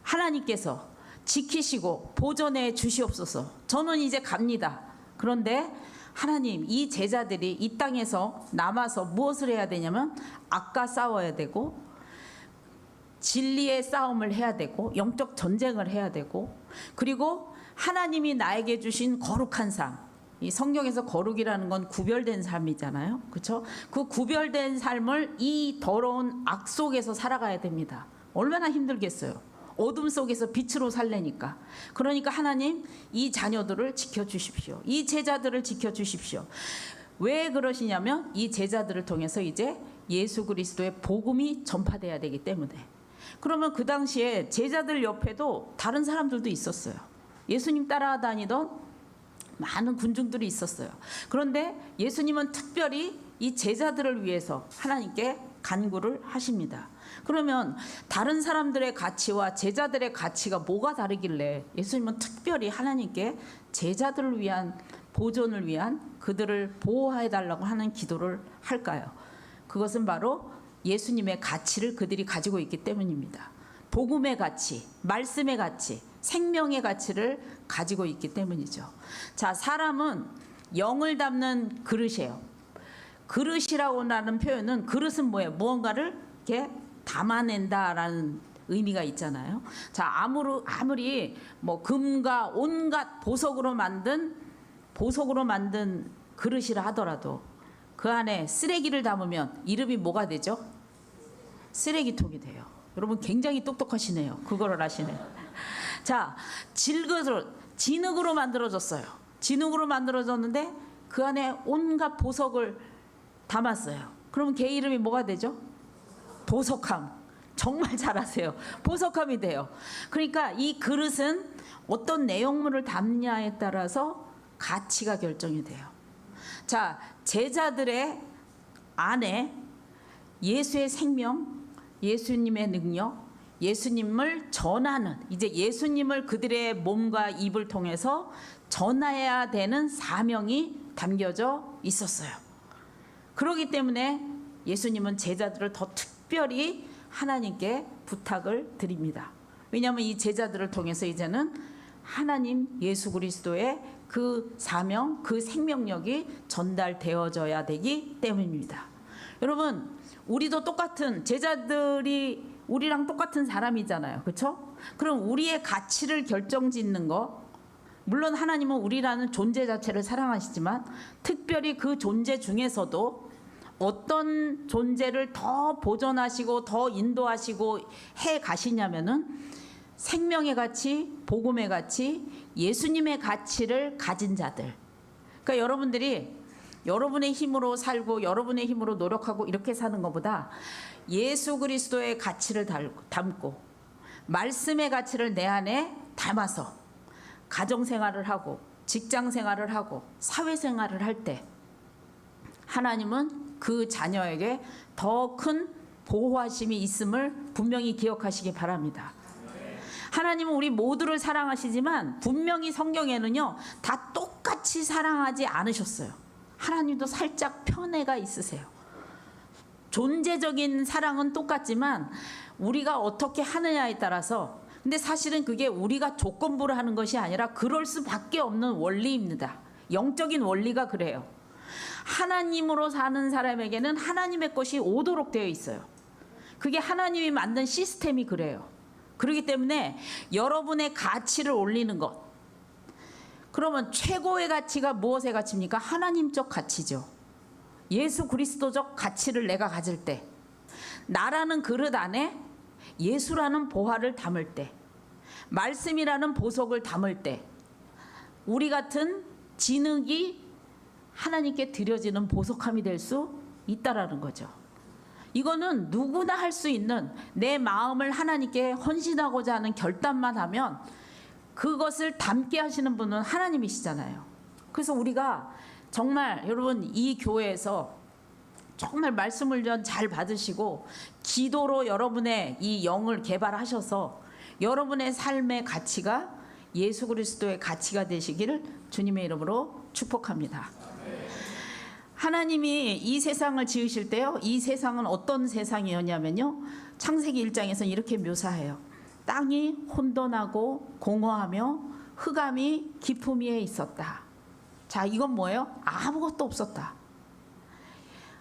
하나님께서 지키시고 보존해 주시옵소서. 저는 이제 갑니다. 그런데 하나님, 이 제자들이 이 땅에서 남아서 무엇을 해야 되냐면 악과 싸워야 되고 진리의 싸움을 해야 되고 영적 전쟁을 해야 되고 그리고 하나님이 나에게 주신 거룩한 삶, 이 성경에서 거룩이라는 건 구별된 삶이잖아요. 그렇죠? 그 구별된 삶을 이 더러운 악 속에서 살아가야 됩니다. 얼마나 힘들겠어요. 어둠 속에서 빛으로 살래니까. 그러니까 하나님, 이 자녀들을 지켜주십시오. 이 제자들을 지켜주십시오. 왜 그러시냐면 이 제자들을 통해서 이제 예수 그리스도의 복음이 전파돼야 되기 때문에. 그러면 그 당시에 제자들 옆에도 다른 사람들도 있었어요. 예수님 따라다니던 많은 군중들이 있었어요. 그런데 예수님은 특별히 이 제자들을 위해서 하나님께 간구를 하십니다. 그러면 다른 사람들의 가치와 제자들의 가치가 뭐가 다르길래 예수님은 특별히 하나님께 제자들을 위한 보존을 위한 그들을 보호해달라고 하는 기도를 할까요? 그것은 바로 예수님의 가치를 그들이 가지고 있기 때문입니다. 복음의 가치, 말씀의 가치, 생명의 가치를 가지고 있기 때문이죠. 자, 사람은 영을 담는 그릇이에요. 그릇이라고 하는 표현은 그릇은 뭐예요? 무언가를 이렇게 담아낸다라는 의미가 있잖아요. 자, 아무리 뭐 금과 온갖 보석으로 만든 그릇이라 하더라도 그 안에 쓰레기를 담으면 이름이 뭐가 되죠? 쓰레기통이 돼요. 여러분 굉장히 똑똑하시네요. 그거를 아시네. 자, 진흙으로 만들어졌어요. 진흙으로 만들어졌는데 그 안에 온갖 보석을 담았어요. 그러면 걔 이름이 뭐가 되죠? 보석함. 정말 잘하세요. 보석함이 돼요. 그러니까 이 그릇은 어떤 내용물을 담냐에 따라서 가치가 결정이 돼요. 자, 제자들의 안에 예수의 생명, 예수님의 능력, 예수님을 전하는, 이제 예수님을 그들의 몸과 입을 통해서 전해야 되는 사명이 담겨져 있었어요. 그렇기 때문에 예수님은 제자들을 더 특별히 하나님께 부탁을 드립니다. 왜냐하면 이 제자들을 통해서 이제는 하나님 예수 그리스도의 그 사명, 그 생명력이 전달되어져야 되기 때문입니다. 여러분, 우리도 똑같은 제자들이 우리랑 똑같은 사람이잖아요. 그렇죠? 그럼 우리의 가치를 결정짓는 거, 물론 하나님은 우리라는 존재 자체를 사랑하시지만 특별히 그 존재 중에서도 어떤 존재를 더 보존하시고 더 인도하시고 해 가시냐면은 생명의 가치, 복음의 가치, 예수님의 가치를 가진 자들. 그러니까 여러분들이 여러분의 힘으로 살고 여러분의 힘으로 노력하고 이렇게 사는 것보다 예수 그리스도의 가치를 담고 말씀의 가치를 내 안에 담아서 가정생활을 하고 직장생활을 하고 사회생활을 할 때 하나님은 그 자녀에게 더 큰 보호하심이 있음을 분명히 기억하시기 바랍니다. 하나님은 우리 모두를 사랑하시지만 분명히 성경에는요 다 똑같이 사랑하지 않으셨어요. 하나님도 살짝 편애가 있으세요. 존재적인 사랑은 똑같지만 우리가 어떻게 하느냐에 따라서, 근데 사실은 그게 우리가 조건부로 하는 것이 아니라 그럴 수밖에 없는 원리입니다. 영적인 원리가 그래요. 하나님으로 사는 사람에게는 하나님의 것이 오도록 되어 있어요. 그게 하나님이 만든 시스템이 그래요. 그렇기 때문에 여러분의 가치를 올리는 것, 그러면 최고의 가치가 무엇의 가치입니까? 하나님적 가치죠. 예수 그리스도적 가치를 내가 가질 때, 나라는 그릇 안에 예수라는 보화를 담을 때, 말씀이라는 보석을 담을 때, 우리 같은 진흙이 하나님께 드려지는 보석함이 될 수 있다라는 거죠. 이거는 누구나 할 수 있는, 내 마음을 하나님께 헌신하고자 하는 결단만 하면 그것을 담게 하시는 분은 하나님이시잖아요. 그래서 우리가 정말 여러분 이 교회에서 정말 말씀을 잘 받으시고 기도로 여러분의 이 영을 개발하셔서 여러분의 삶의 가치가 예수 그리스도의 가치가 되시기를 주님의 이름으로 축복합니다. 하나님이 이 세상을 지으실 때요, 이 세상은 어떤 세상이었냐면요, 창세기 1장에서 이렇게 묘사해요. 땅이 혼돈하고 공허하며 흑암이 깊음 위에 있었다. 자, 이건 뭐예요? 아무것도 없었다.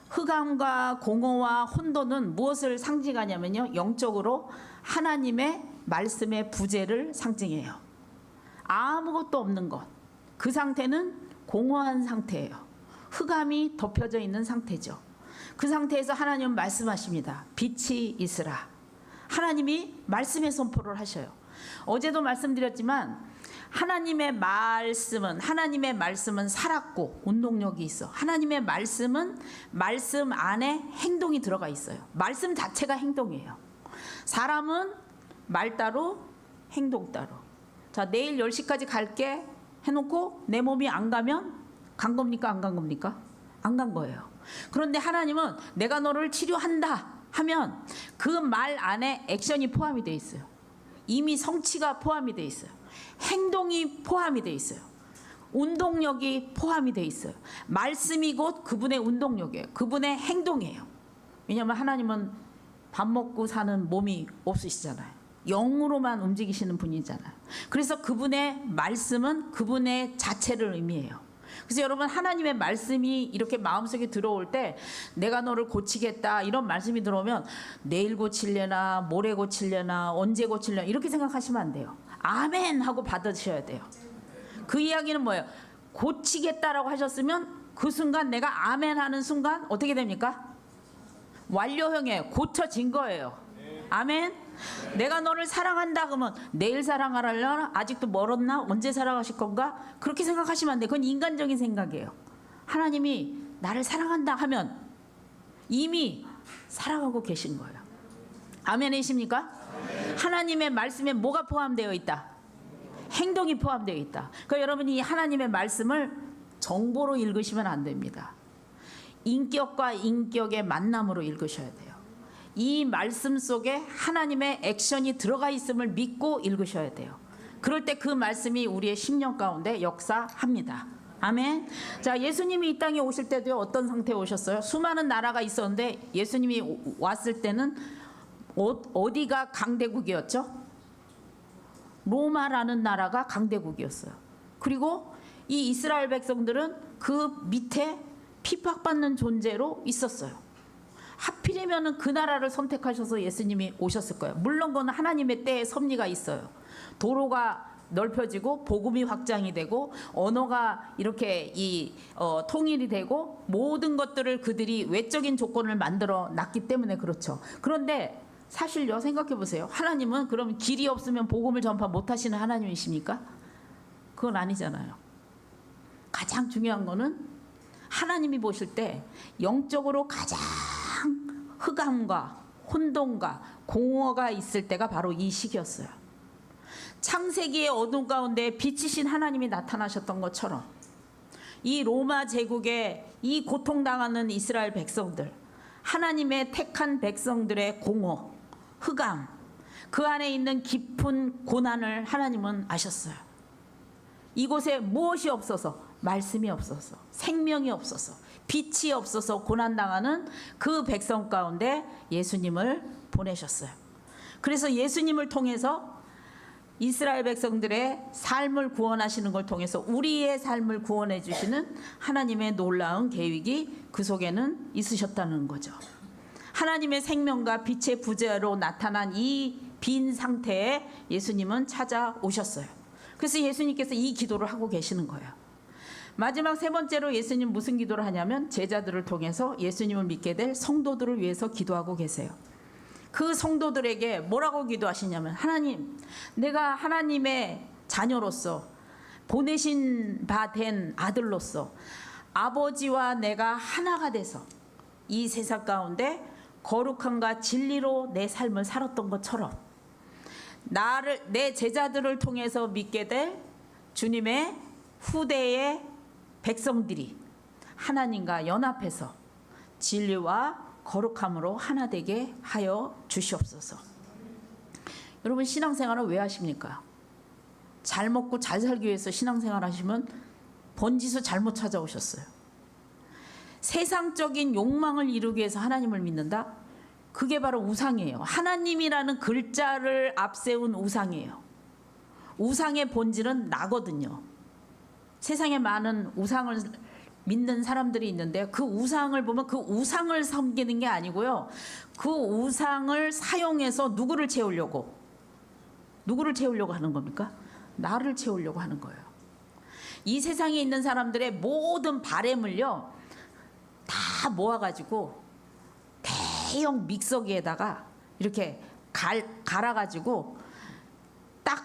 흑암과 공허와 혼돈은 무엇을 상징하냐면요, 영적으로 하나님의 말씀의 부재를 상징해요. 아무것도 없는 것, 그 상태는 공허한 상태예요. 흑암이 덮여져 있는 상태죠. 그 상태에서 하나님은 말씀하십니다. 빛이 있으라. 하나님이 말씀의 선포를 하셔요. 어제도 말씀드렸지만 하나님의 말씀은 살았고 운동력이 있어. 하나님의 말씀은 말씀 안에 행동이 들어가 있어요. 말씀 자체가 행동이에요. 사람은 말 따로 행동 따로. 자, 내일 10시까지 갈게 해놓고 내 몸이 안 가면 간 겁니까? 안 간 겁니까? 안 간 거예요. 그런데 하나님은 내가 너를 치료한다 하면 그 말 안에 액션이 포함이 돼 있어요. 이미 성취가 포함이 돼 있어요. 행동이 포함이 돼 있어요. 운동력이 포함이 돼 있어요. 말씀이 곧 그분의 운동력이에요. 그분의 행동이에요. 왜냐하면 하나님은 밥 먹고 사는 몸이 없으시잖아요. 영으로만 움직이시는 분이잖아요. 그래서 그분의 말씀은 그분의 자체를 의미해요. 그래서 여러분, 하나님의 말씀이 이렇게 마음속에 들어올 때 내가 너를 고치겠다 이런 말씀이 들어오면 내일 고치려나 모레 고치려나 언제 고치려나 이렇게 생각하시면 안 돼요. 아멘 하고 받으셔야 돼요. 그 이야기는 뭐예요? 고치겠다라고 하셨으면 그 순간, 내가 아멘 하는 순간 어떻게 됩니까? 완료형이에요. 고쳐진 거예요. 아멘. 내가 너를 사랑한다 그러면 내일 사랑하려나? 아직도 멀었나? 언제 사랑하실 건가? 그렇게 생각하시면 안 돼요. 그건 인간적인 생각이에요. 하나님이 나를 사랑한다 하면 이미 사랑하고 계신 거예요. 아멘이십니까? 하나님의 말씀에 뭐가 포함되어 있다? 행동이 포함되어 있다. 그러니까 여러분이 하나님의 말씀을 정보로 읽으시면 안 됩니다. 인격과 인격의 만남으로 읽으셔야 돼요. 이 말씀 속에 하나님의 액션이 들어가 있음을 믿고 읽으셔야 돼요. 그럴 때 그 말씀이 우리의 심령 가운데 역사합니다. 아멘. 자, 예수님이 이 땅에 오실 때도 어떤 상태에 오셨어요? 수많은 나라가 있었는데 예수님이 왔을 때는 어디가 강대국이었죠? 로마라는 나라가 강대국이었어요. 그리고 이 이스라엘 백성들은 그 밑에 핍박받는 존재로 있었어요. 하필이면 그 나라를 선택하셔서 예수님이 오셨을 거예요. 물론 그건 하나님의 때의 섭리가 있어요. 도로가 넓혀지고 복음이 확장이 되고 언어가 이렇게 통일이 되고 모든 것들을 그들이 외적인 조건을 만들어 놨기 때문에 그렇죠. 그런데 사실요, 생각해 보세요. 하나님은 그럼 길이 없으면 복음을 전파 못 하시는 하나님이십니까? 그건 아니잖아요. 가장 중요한 거는 하나님이 보실 때 영적으로 가장 흑암과 혼돈과 공허가 있을 때가 바로 이 시기였어요. 창세기의 어둠 가운데 빛이신 하나님이 나타나셨던 것처럼 이 로마 제국의 이 고통당하는 이스라엘 백성들, 하나님의 택한 백성들의 공허, 흑암, 그 안에 있는 깊은 고난을 하나님은 아셨어요. 이곳에 무엇이 없어서, 말씀이 없어서, 생명이 없어서, 빛이 없어서 고난당하는 그 백성 가운데 예수님을 보내셨어요. 그래서 예수님을 통해서 이스라엘 백성들의 삶을 구원하시는 걸 통해서 우리의 삶을 구원해 주시는 하나님의 놀라운 계획이 그 속에는 있으셨다는 거죠. 하나님의 생명과 빛의 부재로 나타난 이 빈 상태에 예수님은 찾아오셨어요. 그래서 예수님께서 이 기도를 하고 계시는 거예요. 마지막 세 번째로 예수님 무슨 기도를 하냐면 제자들을 통해서 예수님을 믿게 될 성도들을 위해서 기도하고 계세요. 그 성도들에게 뭐라고 기도하시냐면, 하나님, 내가 하나님의 자녀로서 보내신 바 된 아들로서 아버지와 내가 하나가 돼서 이 세상 가운데 거룩함과 진리로 내 삶을 살았던 것처럼 내 제자들을 통해서 믿게 될 주님의 후대의 백성들이 하나님과 연합해서 진리와 거룩함으로 하나 되게 하여 주시옵소서. 여러분, 신앙생활을 왜 하십니까? 잘 먹고 잘 살기 위해서 신앙생활 하시면 번지수 잘못 찾아오셨어요. 세상적인 욕망을 이루기 위해서 하나님을 믿는다? 그게 바로 우상이에요. 하나님이라는 글자를 앞세운 우상이에요. 우상의 본질은 나거든요. 세상에 많은 우상을 믿는 사람들이 있는데 그 우상을 보면 그 우상을 섬기는 게 아니고요. 그 우상을 사용해서 누구를 채우려고 하는 겁니까? 나를 채우려고 하는 거예요. 이 세상에 있는 사람들의 모든 바램을요 다 모아가지고 대형 믹서기에다가 이렇게 갈아가지고 딱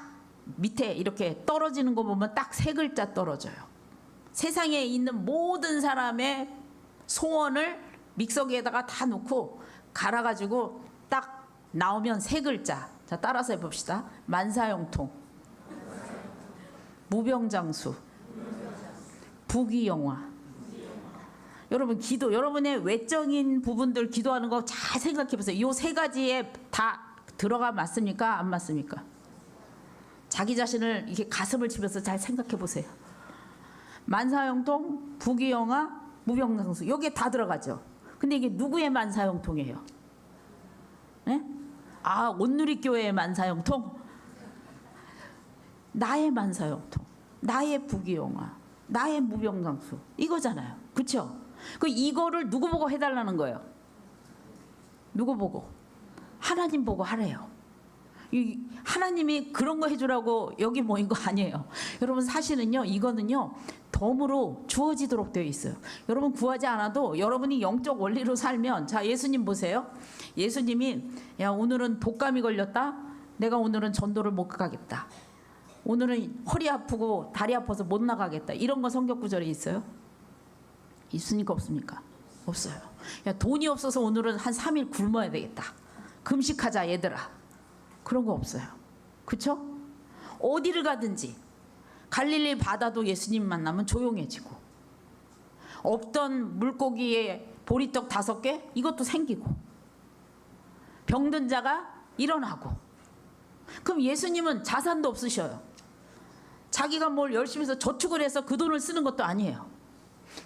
밑에 이렇게 떨어지는 거 보면 딱 세 글자 떨어져요. 세상에 있는 모든 사람의 소원을 믹서기에다가 다 놓고 갈아가지고 딱 나오면 세 글자. 자, 따라서 해봅시다. 만사형통, 무병장수, 부귀영화. 여러분, 기도, 여러분의 외적인 부분들 기도하는 거 잘 생각해 보세요. 이 세 가지에 다 들어가 맞습니까? 안 맞습니까? 자기 자신을 이렇게 가슴을 치면서 잘 생각해 보세요. 만사형통, 부귀영화, 무병장수, 여기에 다 들어가죠. 근데 이게 누구의 만사형통이에요? 네? 아, 온누리교회의 만사형통? 나의 만사형통, 나의 부귀영화, 나의 무병장수, 이거잖아요. 그렇죠? 그 이거를 누구 보고 해달라는 거예요? 누구 보고? 하나님 보고 하래요. 하나님이 그런 거 해주라고 여기 모인 거 아니에요. 여러분, 사실은요, 이거는요 덤으로 주어지도록 되어 있어요. 여러분, 구하지 않아도 여러분이 영적 원리로 살면, 자, 예수님 보세요. 예수님이, 야, 오늘은 독감이 걸렸다. 내가 오늘은 전도를 못 가겠다. 오늘은 허리 아프고 다리 아파서 못 나가겠다. 이런 거 성경 구절에 있어요? 있습니까? 없습니까? 없어요. 야, 돈이 없어서 오늘은 한 3일 굶어야 되겠다. 금식하자 얘들아. 그런 거 없어요. 그렇죠? 어디를 가든지 갈릴리 바다도 예수님 만나면 조용해지고, 없던 물고기에 보리떡 5개 이것도 생기고, 병든 자가 일어나고. 그럼 예수님은 자산도 없으셔요. 자기가 뭘 열심히 해서 저축을 해서 그 돈을 쓰는 것도 아니에요.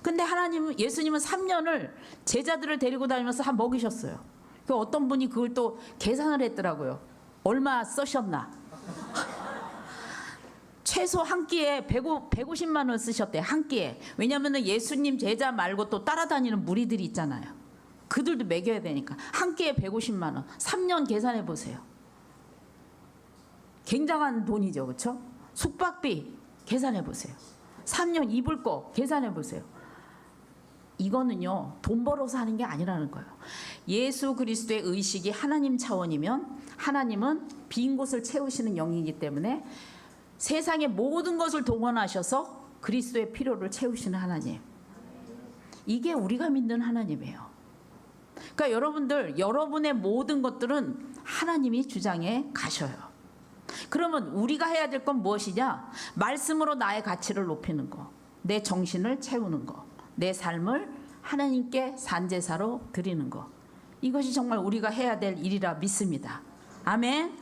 근데 하나님은, 예수님은 3년을 제자들을 데리고 다니면서 먹이셨어요. 그 어떤 분이 그걸 또 계산을 했더라고요. 얼마 쓰셨나? 최소 한 끼에 150만 원 쓰셨대. 한 끼에. 왜냐하면 예수님 제자 말고 또 따라다니는 무리들이 있잖아요. 그들도 먹여야 되니까. 한 끼에 150만 원. 3년 계산해 보세요. 굉장한 돈이죠. 그렇죠? 숙박비 계산해 보세요. 3년 입을 거 계산해 보세요. 이거는요, 돈 벌어서 하는 게 아니라는 거예요. 예수 그리스도의 의식이 하나님 차원이면 하나님은 빈 곳을 채우시는 영이기 때문에 세상의 모든 것을 동원하셔서 그리스도의 필요를 채우시는 하나님. 이게 우리가 믿는 하나님이에요. 그러니까 여러분들, 여러분의 모든 것들은 하나님이 주장해 가셔요. 그러면 우리가 해야 될 건 무엇이냐? 말씀으로 나의 가치를 높이는 거, 내 정신을 채우는 거, 내 삶을 하나님께 산제사로 드리는 거. 이것이 정말 우리가 해야 될 일이라 믿습니다. 아멘.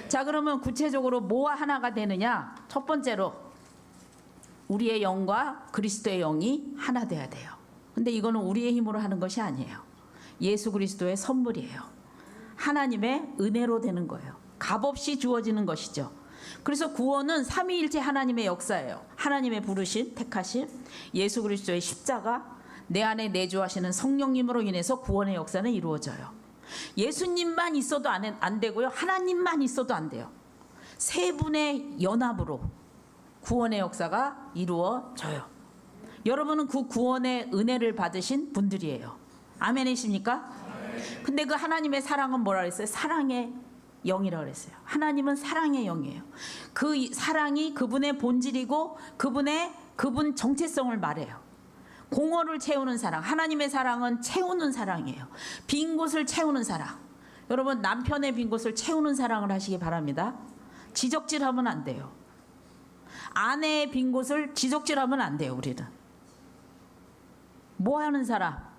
자, 그러면 구체적으로 뭐와 하나가 되느냐? 첫 번째로 우리의 영과 그리스도의 영이 하나 돼야 돼요. 근데 이거는 우리의 힘으로 하는 것이 아니에요. 예수 그리스도의 선물이에요. 하나님의 은혜로 되는 거예요. 값없이 주어지는 것이죠. 그래서 구원은 삼위일체 하나님의 역사예요. 하나님의 부르심, 택하심, 예수 그리스도의 십자가, 내 안에 내주하시는 성령님으로 인해서 구원의 역사는 이루어져요. 예수님만 있어도 안 되고요. 하나님만 있어도 안 돼요. 세 분의 연합으로 구원의 역사가 이루어져요. 여러분은 그 구원의 은혜를 받으신 분들이에요. 아멘이십니까? 근데 그 하나님의 사랑은 뭐라 그랬어요? 사랑의 영이라고 그랬어요. 하나님은 사랑의 영이에요. 그 사랑이 그분의 본질이고 그분 정체성을 말해요. 공허를 채우는 사랑. 하나님의 사랑은 채우는 사랑이에요. 빈 곳을 채우는 사랑. 여러분, 남편의 빈 곳을 채우는 사랑을 하시기 바랍니다. 지적질하면 안 돼요. 아내의 빈 곳을 지적질하면 안 돼요. 우리는 뭐 하는 사람?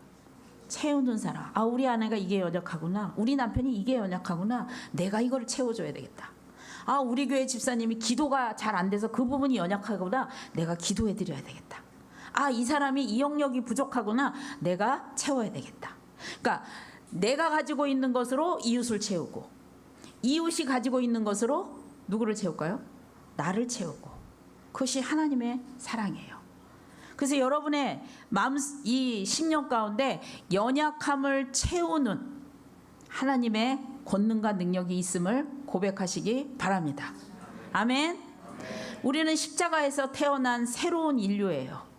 채우는 사람. 아, 우리 아내가 이게 연약하구나. 우리 남편이 이게 연약하구나. 내가 이걸 채워줘야 되겠다. 아, 우리 교회 집사님이 기도가 잘 안 돼서 그 부분이 연약하구나. 내가 기도해드려야 되겠다. 아, 이 사람이 이 영역이 부족하구나. 내가 채워야 되겠다. 그러니까 내가 가지고 있는 것으로 이웃을 채우고, 이웃이 가지고 있는 것으로 누구를 채울까요? 나를 채우고. 그것이 하나님의 사랑이에요. 그래서 여러분의 마음, 이 10년 가운데 연약함을 채우는 하나님의 권능과 능력이 있음을 고백하시기 바랍니다. 아멘. 우리는 십자가에서 태어난 새로운 인류예요.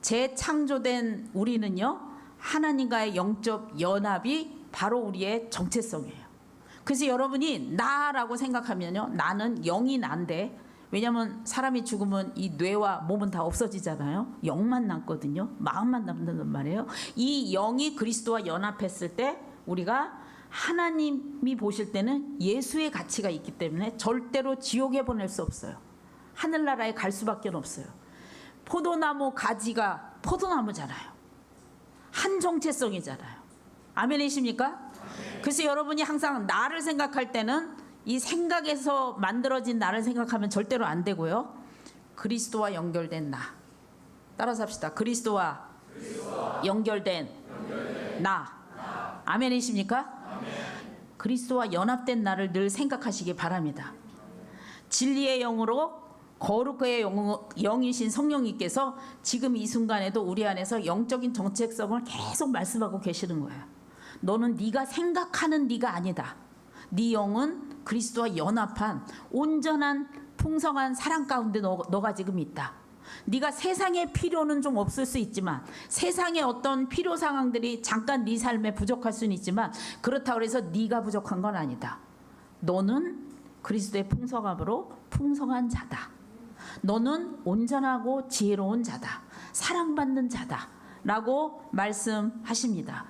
재창조된 우리는요, 하나님과의 영적 연합이 바로 우리의 정체성이에요. 그래서 여러분이 나라고 생각하면요, 나는 영이 난데, 왜냐하면 사람이 죽으면 이 뇌와 몸은 다 없어지잖아요. 영만 남거든요. 마음만 남는단 말이에요. 이 영이 그리스도와 연합했을 때 우리가 하나님이 보실 때는 예수의 가치가 있기 때문에 절대로 지옥에 보낼 수 없어요. 하늘나라에 갈 수밖에 없어요. 포도나무 가지가 포도나무잖아요. 한 정체성이잖아요. 아멘이십니까? 그래서 여러분이 항상 나를 생각할 때는 이 생각에서 만들어진 나를 생각하면 절대로 안 되고요. 그리스도와 연결된 나. 따라서 합시다. 그리스도와 연결된 나. 아멘이십니까? 그리스도와 연합된 나를 늘 생각하시기 바랍니다. 진리의 영으로 거룩의 영이신 성령님께서 지금 이 순간에도 우리 안에서 영적인 정체성을 계속 말씀하고 계시는 거예요. 너는 네가 생각하는 네가 아니다. 네 영은 그리스도와 연합한 온전한 풍성한 사랑 가운데 너가 지금 있다. 네가 세상의 필요는 좀 없을 수 있지만, 세상의 어떤 필요 상황들이 잠깐 네 삶에 부족할 수는 있지만, 그렇다고 해서 네가 부족한 건 아니다. 너는 그리스도의 풍성함으로 풍성한 자다. 너는 온전하고 지혜로운 자다. 사랑받는 자다. 라고 말씀하십니다.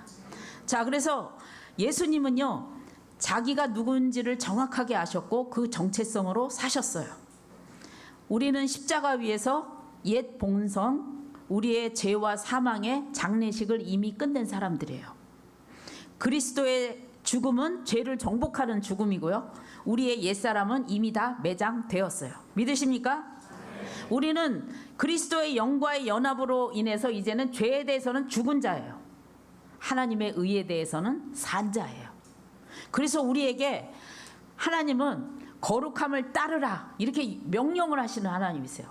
자, 그래서 예수님은요, 자기가 누군지를 정확하게 아셨고 그 정체성으로 사셨어요. 우리는 십자가 위에서 옛 본성, 우리의 죄와 사망의 장례식을 이미 끝낸 사람들이에요. 그리스도의 죽음은 죄를 정복하는 죽음이고요. 우리의 옛사람은 이미 다 매장되었어요. 믿으십니까? 우리는 그리스도의 영과의 연합으로 인해서 이제는 죄에 대해서는 죽은 자예요. 하나님의 의에 대해서는 산 자예요. 그래서 우리에게 하나님은 거룩함을 따르라 이렇게 명령을 하시는 하나님이세요.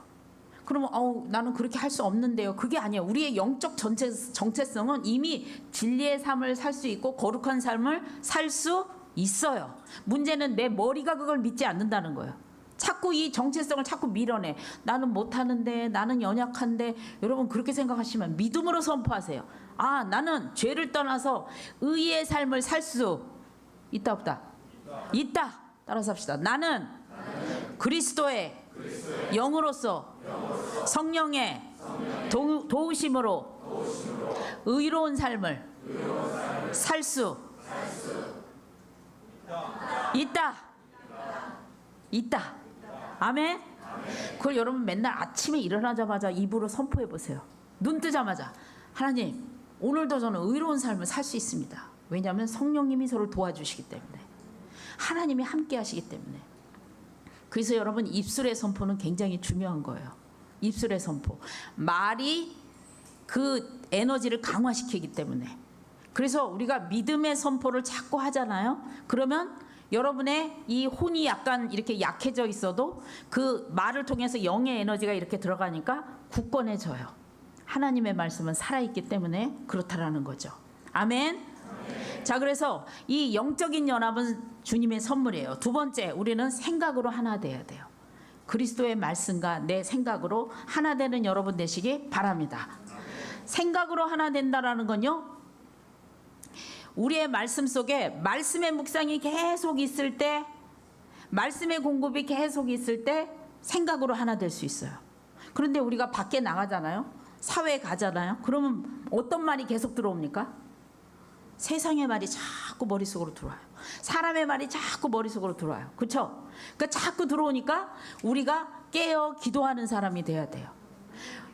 그러면 나는 그렇게 할 수 없는데요. 그게 아니에요. 우리의 영적 정체성은 이미 진리의 삶을 살 수 있고 거룩한 삶을 살 수 있어요. 문제는 내 머리가 그걸 믿지 않는다는 거예요. 자꾸 이 정체성을 자꾸 밀어내. 나는 못하는데, 나는 연약한데. 여러분 그렇게 생각하시면 믿음으로 선포하세요. 나는 죄를 떠나서 의의 삶을 살 수 있다 없다? 있다. 따라서 합시다. 나는 그리스도의 영으로서 성령의 도우심으로 의로운 삶을 살 수 있다. 있다. 아멘. 그걸 여러분 맨날 아침에 일어나자마자 입으로 선포해 보세요. 눈 뜨자마자 하나님 오늘도 저는 의로운 삶을 살 수 있습니다. 왜냐하면 성령님이 저를 도와주시기 때문에, 하나님이 함께 하시기 때문에. 그래서 여러분 입술의 선포는 굉장히 중요한 거예요. 입술의 선포. 말이 그 에너지를 강화시키기 때문에. 그래서 우리가 믿음의 선포를 자꾸 하잖아요. 그러면 여러분의 이 혼이 약간 이렇게 약해져 있어도 그 말을 통해서 영의 에너지가 이렇게 들어가니까 굳건해져요. 하나님의 말씀은 살아있기 때문에 그렇다라는 거죠. 아멘. 자, 그래서 이 영적인 연합은 주님의 선물이에요. 두 번째, 우리는 생각으로 하나 돼야 돼요. 그리스도의 말씀과 내 생각으로 하나 되는 여러분 되시기 바랍니다. 생각으로 하나 된다라는 건요, 우리의 말씀 속에 말씀의 묵상이 계속 있을 때, 말씀의 공급이 계속 있을 때 생각으로 하나 될 수 있어요. 그런데 우리가 밖에 나가잖아요. 사회에 가잖아요. 그러면 어떤 말이 계속 들어옵니까? 세상의 말이 자꾸 머릿속으로 들어와요. 사람의 말이 자꾸 머릿속으로 들어와요. 그렇죠? 그러니까 자꾸 들어오니까 우리가 깨어 기도하는 사람이 돼야 돼요.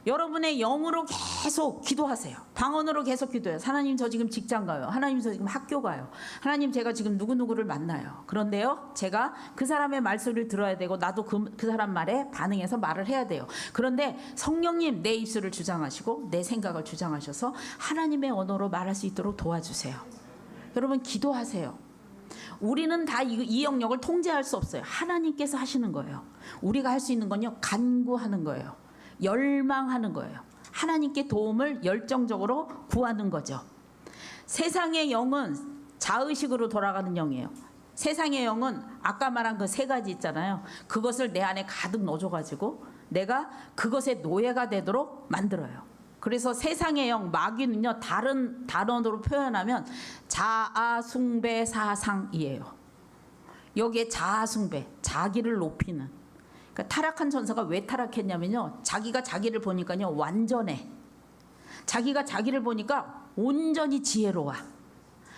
여러분의 영으로 계속 기도하세요. 방언으로 계속 기도해요. 하나님 저 지금 직장 가요. 하나님 저 지금 학교 가요. 하나님 제가 지금 누구누구를 만나요. 그런데요, 제가 그 사람의 말소리를 들어야 되고 나도 그 사람 말에 반응해서 말을 해야 돼요. 그런데 성령님 내 입술을 주장하시고 내 생각을 주장하셔서 하나님의 언어로 말할 수 있도록 도와주세요. 여러분 기도하세요. 우리는 다 이 영역을 통제할 수 없어요. 하나님께서 하시는 거예요. 우리가 할 수 있는 건요, 간구하는 거예요. 열망하는 거예요. 하나님께 도움을 열정적으로 구하는 거죠. 세상의 영은 자의식으로 돌아가는 영이에요. 세상의 영은 아까 말한 그 세 가지 있잖아요. 그것을 내 안에 가득 넣어줘가지고 내가 그것의 노예가 되도록 만들어요. 그래서 세상의 영, 마귀는요, 다른 단어로 표현하면 자아숭배 사상이에요. 여기에 자아숭배, 자기를 높이는. 그러니까 타락한 전사가 왜 타락했냐면요, 자기가 자기를 보니까요 완전해. 자기가 자기를 보니까 온전히 지혜로워.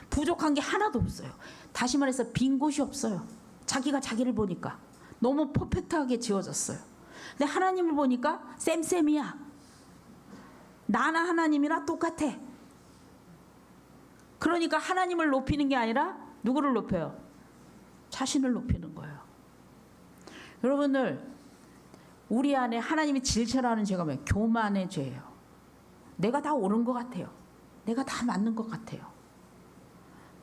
부족한 게 하나도 없어요. 다시 말해서 빈 곳이 없어요. 자기가 자기를 보니까 너무 퍼펙트하게 지어졌어요. 근데 하나님을 보니까 쌤쌤이야. 나나 하나님이랑 똑같아. 그러니까 하나님을 높이는 게 아니라 누구를 높여요? 자신을 높이는 거예요. 여러분들, 우리 안에 하나님이 질책하는 죄가 뭐예요? 교만의 죄예요. 내가 다 옳은 것 같아요. 내가 다 맞는 것 같아요.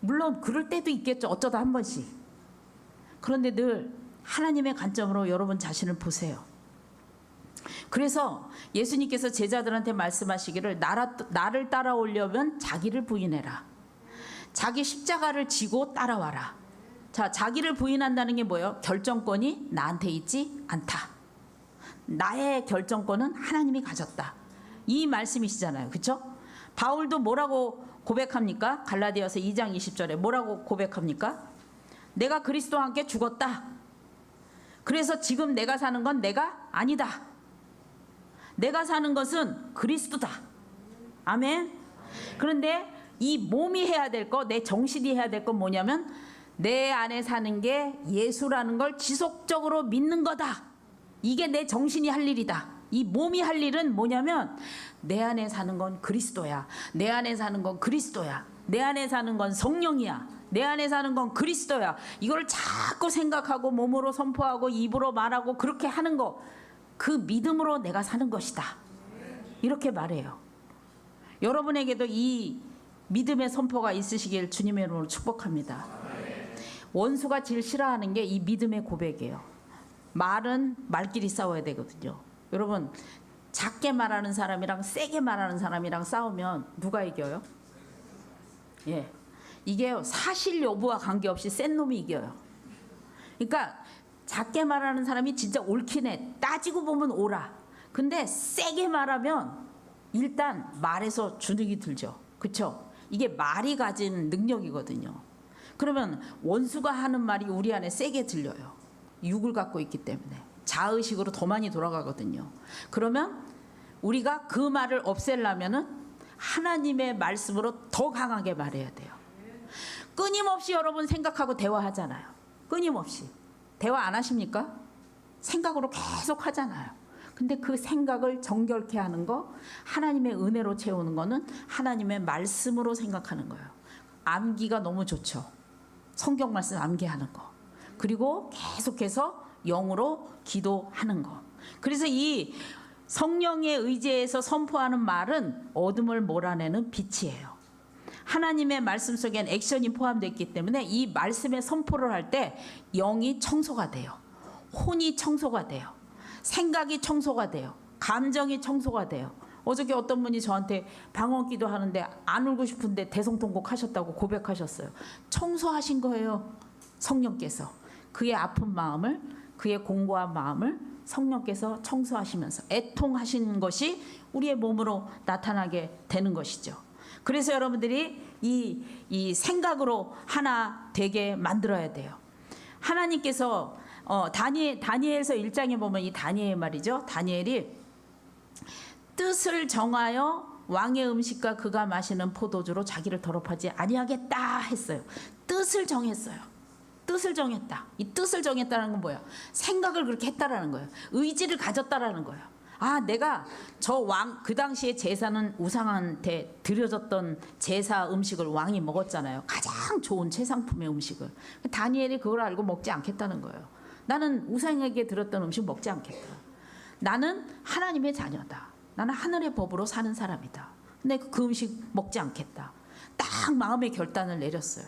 물론 그럴 때도 있겠죠. 어쩌다 한 번씩. 그런데 늘 하나님의 관점으로 여러분 자신을 보세요. 그래서 예수님께서 제자들한테 말씀하시기를 나를 따라오려면 자기를 부인해라. 자기 십자가를 지고 따라와라. 자, 자기를 부인한다는 게 뭐예요? 결정권이 나한테 있지 않다. 나의 결정권은 하나님이 가졌다. 이 말씀이시잖아요. 그렇죠? 바울도 뭐라고 고백합니까? 갈라디아서 2장 20절에 뭐라고 고백합니까? 내가 그리스도와 함께 죽었다. 그래서 지금 내가 사는 건 내가 아니다. 내가 사는 것은 그리스도다. 아멘. 그런데 이 몸이 해야 될 거, 내 정신이 해야 될 건 뭐냐면 내 안에 사는 게 예수라는 걸 지속적으로 믿는 거다. 이게 내 정신이 할 일이다. 이 몸이 할 일은 뭐냐면 내 안에 사는 건 그리스도야. 내 안에 사는 건 그리스도야. 내 안에 사는 건 성령이야. 내 안에 사는 건 그리스도야. 이걸 자꾸 생각하고 몸으로 선포하고 입으로 말하고 그렇게 하는 거, 그 믿음으로 내가 사는 것이다. 이렇게 말해요. 여러분에게도 이 믿음의 선포가 있으시길 주님의 이름으로 축복합니다. 원수가 제일 싫어하는 게 이 믿음의 고백이에요. 말은 말끼리 싸워야 되거든요. 여러분, 작게 말하는 사람이랑 세게 말하는 사람이랑 싸우면 누가 이겨요? 예, 이게 사실 여부와 관계없이 센 놈이 이겨요. 그러니까 작게 말하는 사람이 진짜 옳긴 해. 따지고 보면 옳아. 근데 세게 말하면 일단 말에서 주눅이 들죠. 그렇죠? 이게 말이 가진 능력이거든요. 그러면 원수가 하는 말이 우리 안에 세게 들려요. 육을 갖고 있기 때문에 자의식으로 더 많이 돌아가거든요. 그러면 우리가 그 말을 없애려면은 하나님의 말씀으로 더 강하게 말해야 돼요. 끊임없이 여러분 생각하고 대화하잖아요. 끊임없이. 대화 안 하십니까? 생각으로 계속 하잖아요. 근데 그 생각을 정결케 하는 거, 하나님의 은혜로 채우는 거는 하나님의 말씀으로 생각하는 거예요. 암기가 너무 좋죠. 성경 말씀 암기하는 거. 그리고 계속해서 영으로 기도하는 거. 그래서 이 성령의 의지에서 선포하는 말은 어둠을 몰아내는 빛이에요. 하나님의 말씀 속엔 액션이 포함되어 있기 때문에 이 말씀의 선포를 할 때 영이 청소가 돼요. 혼이 청소가 돼요. 생각이 청소가 돼요. 감정이 청소가 돼요. 어저께 어떤 분이 저한테 방언기도 하는데 안 울고 싶은데 대성통곡 하셨다고 고백하셨어요. 청소하신 거예요. 성령께서. 그의 아픈 마음을, 그의 공고한 마음을 성령께서 청소하시면서 애통하신 것이 우리의 몸으로 나타나게 되는 것이죠. 그래서 여러분들이 이 생각으로 하나 되게 만들어야 돼요. 하나님께서 다니엘서 1장에 보면 이 다니엘 말이죠. 다니엘이 뜻을 정하여 왕의 음식과 그가 마시는 포도주로 자기를 더럽하지 아니하겠다 했어요. 뜻을 정했어요. 뜻을 정했다. 이 뜻을 정했다는 건 뭐야? 생각을 그렇게 했다라는 거예요. 의지를 가졌다라는 거예요. 아, 내가 저 왕, 그 당시에 제사는 우상한테 드려졌던 제사 음식을 왕이 먹었잖아요. 가장 좋은 최상품의 음식을. 다니엘이 그걸 알고 먹지 않겠다는 거예요. 나는 우상에게 드렸던 음식 먹지 않겠다. 나는 하나님의 자녀다. 나는 하늘의 법으로 사는 사람이다. 근데 그 음식 먹지 않겠다. 딱 마음의 결단을 내렸어요.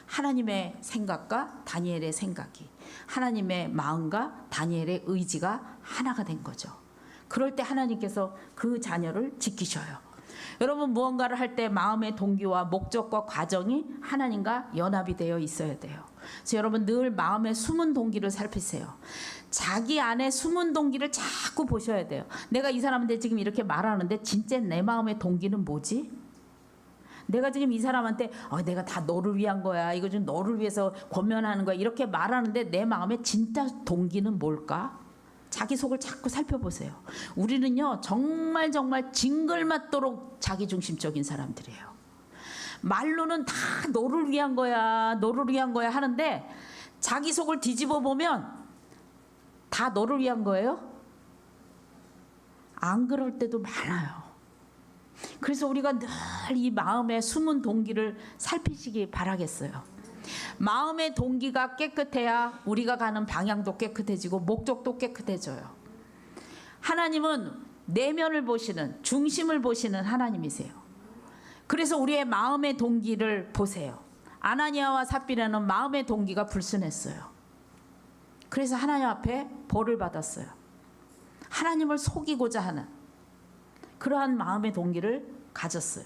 하나님의 생각과 다니엘의 생각이, 하나님의 마음과 다니엘의 의지가 하나가 된 거죠. 그럴 때 하나님께서 그 자녀를 지키셔요. 여러분, 무언가를 할 때 마음의 동기와 목적과 과정이 하나님과 연합이 되어 있어야 돼요. 그래서 여러분 늘 마음의 숨은 동기를 살피세요. 자기 안에 숨은 동기를 자꾸 보셔야 돼요. 내가 이 사람한테 지금 이렇게 말하는데 진짜 내 마음의 동기는 뭐지? 내가 지금 이 사람한테 내가 다 너를 위한 거야, 이거 좀 너를 위해서 권면하는 거야, 이렇게 말하는데 내 마음의 진짜 동기는 뭘까? 자기 속을 자꾸 살펴보세요. 우리는요 정말 징글맞도록 자기중심적인 사람들이에요. 말로는 다 너를 위한 거야, 너를 위한 거야 하는데 자기 속을 뒤집어 보면 다 너를 위한 거예요? 안 그럴 때도 많아요. 그래서 우리가 늘 이 마음의 숨은 동기를 살피시기 바라겠어요. 마음의 동기가 깨끗해야 우리가 가는 방향도 깨끗해지고 목적도 깨끗해져요. 하나님은 내면을 보시는, 중심을 보시는 하나님이세요. 그래서 우리의 마음의 동기를 보세요. 아나니아와 삽비라는 마음의 동기가 불순했어요. 그래서 하나님 앞에 벌을 받았어요. 하나님을 속이고자 하는 그러한 마음의 동기를 가졌어요.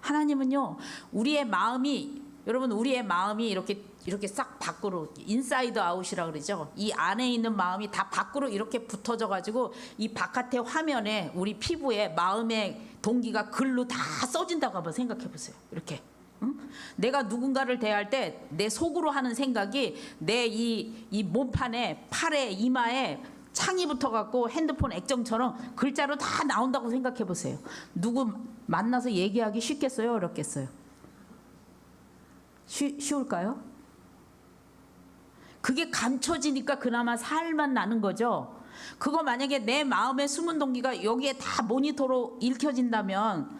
하나님은요, 우리의 마음이, 여러분 우리의 마음이 이렇게 싹 밖으로, 인사이드 아웃이라 그러죠. 이 안에 있는 마음이 다 밖으로 이렇게 붙어져 가지고 이 바깥의 화면에 우리 피부에 마음의 동기가 글로 다 써진다고 한번 생각해 보세요. 이렇게. 응? 내가 누군가를 대할 때 내 속으로 하는 생각이 내 이 몸판에, 팔에, 이마에 창이 붙어갖고 핸드폰 액정처럼 글자로 다 나온다고 생각해 보세요. 누구 만나서 얘기하기 쉽겠어요? 어렵겠어요? 쉬울까요? 그게 감춰지니까 그나마 살만 나는 거죠. 그거 만약에 내 마음의 숨은 동기가 여기에 다 모니터로 읽혀진다면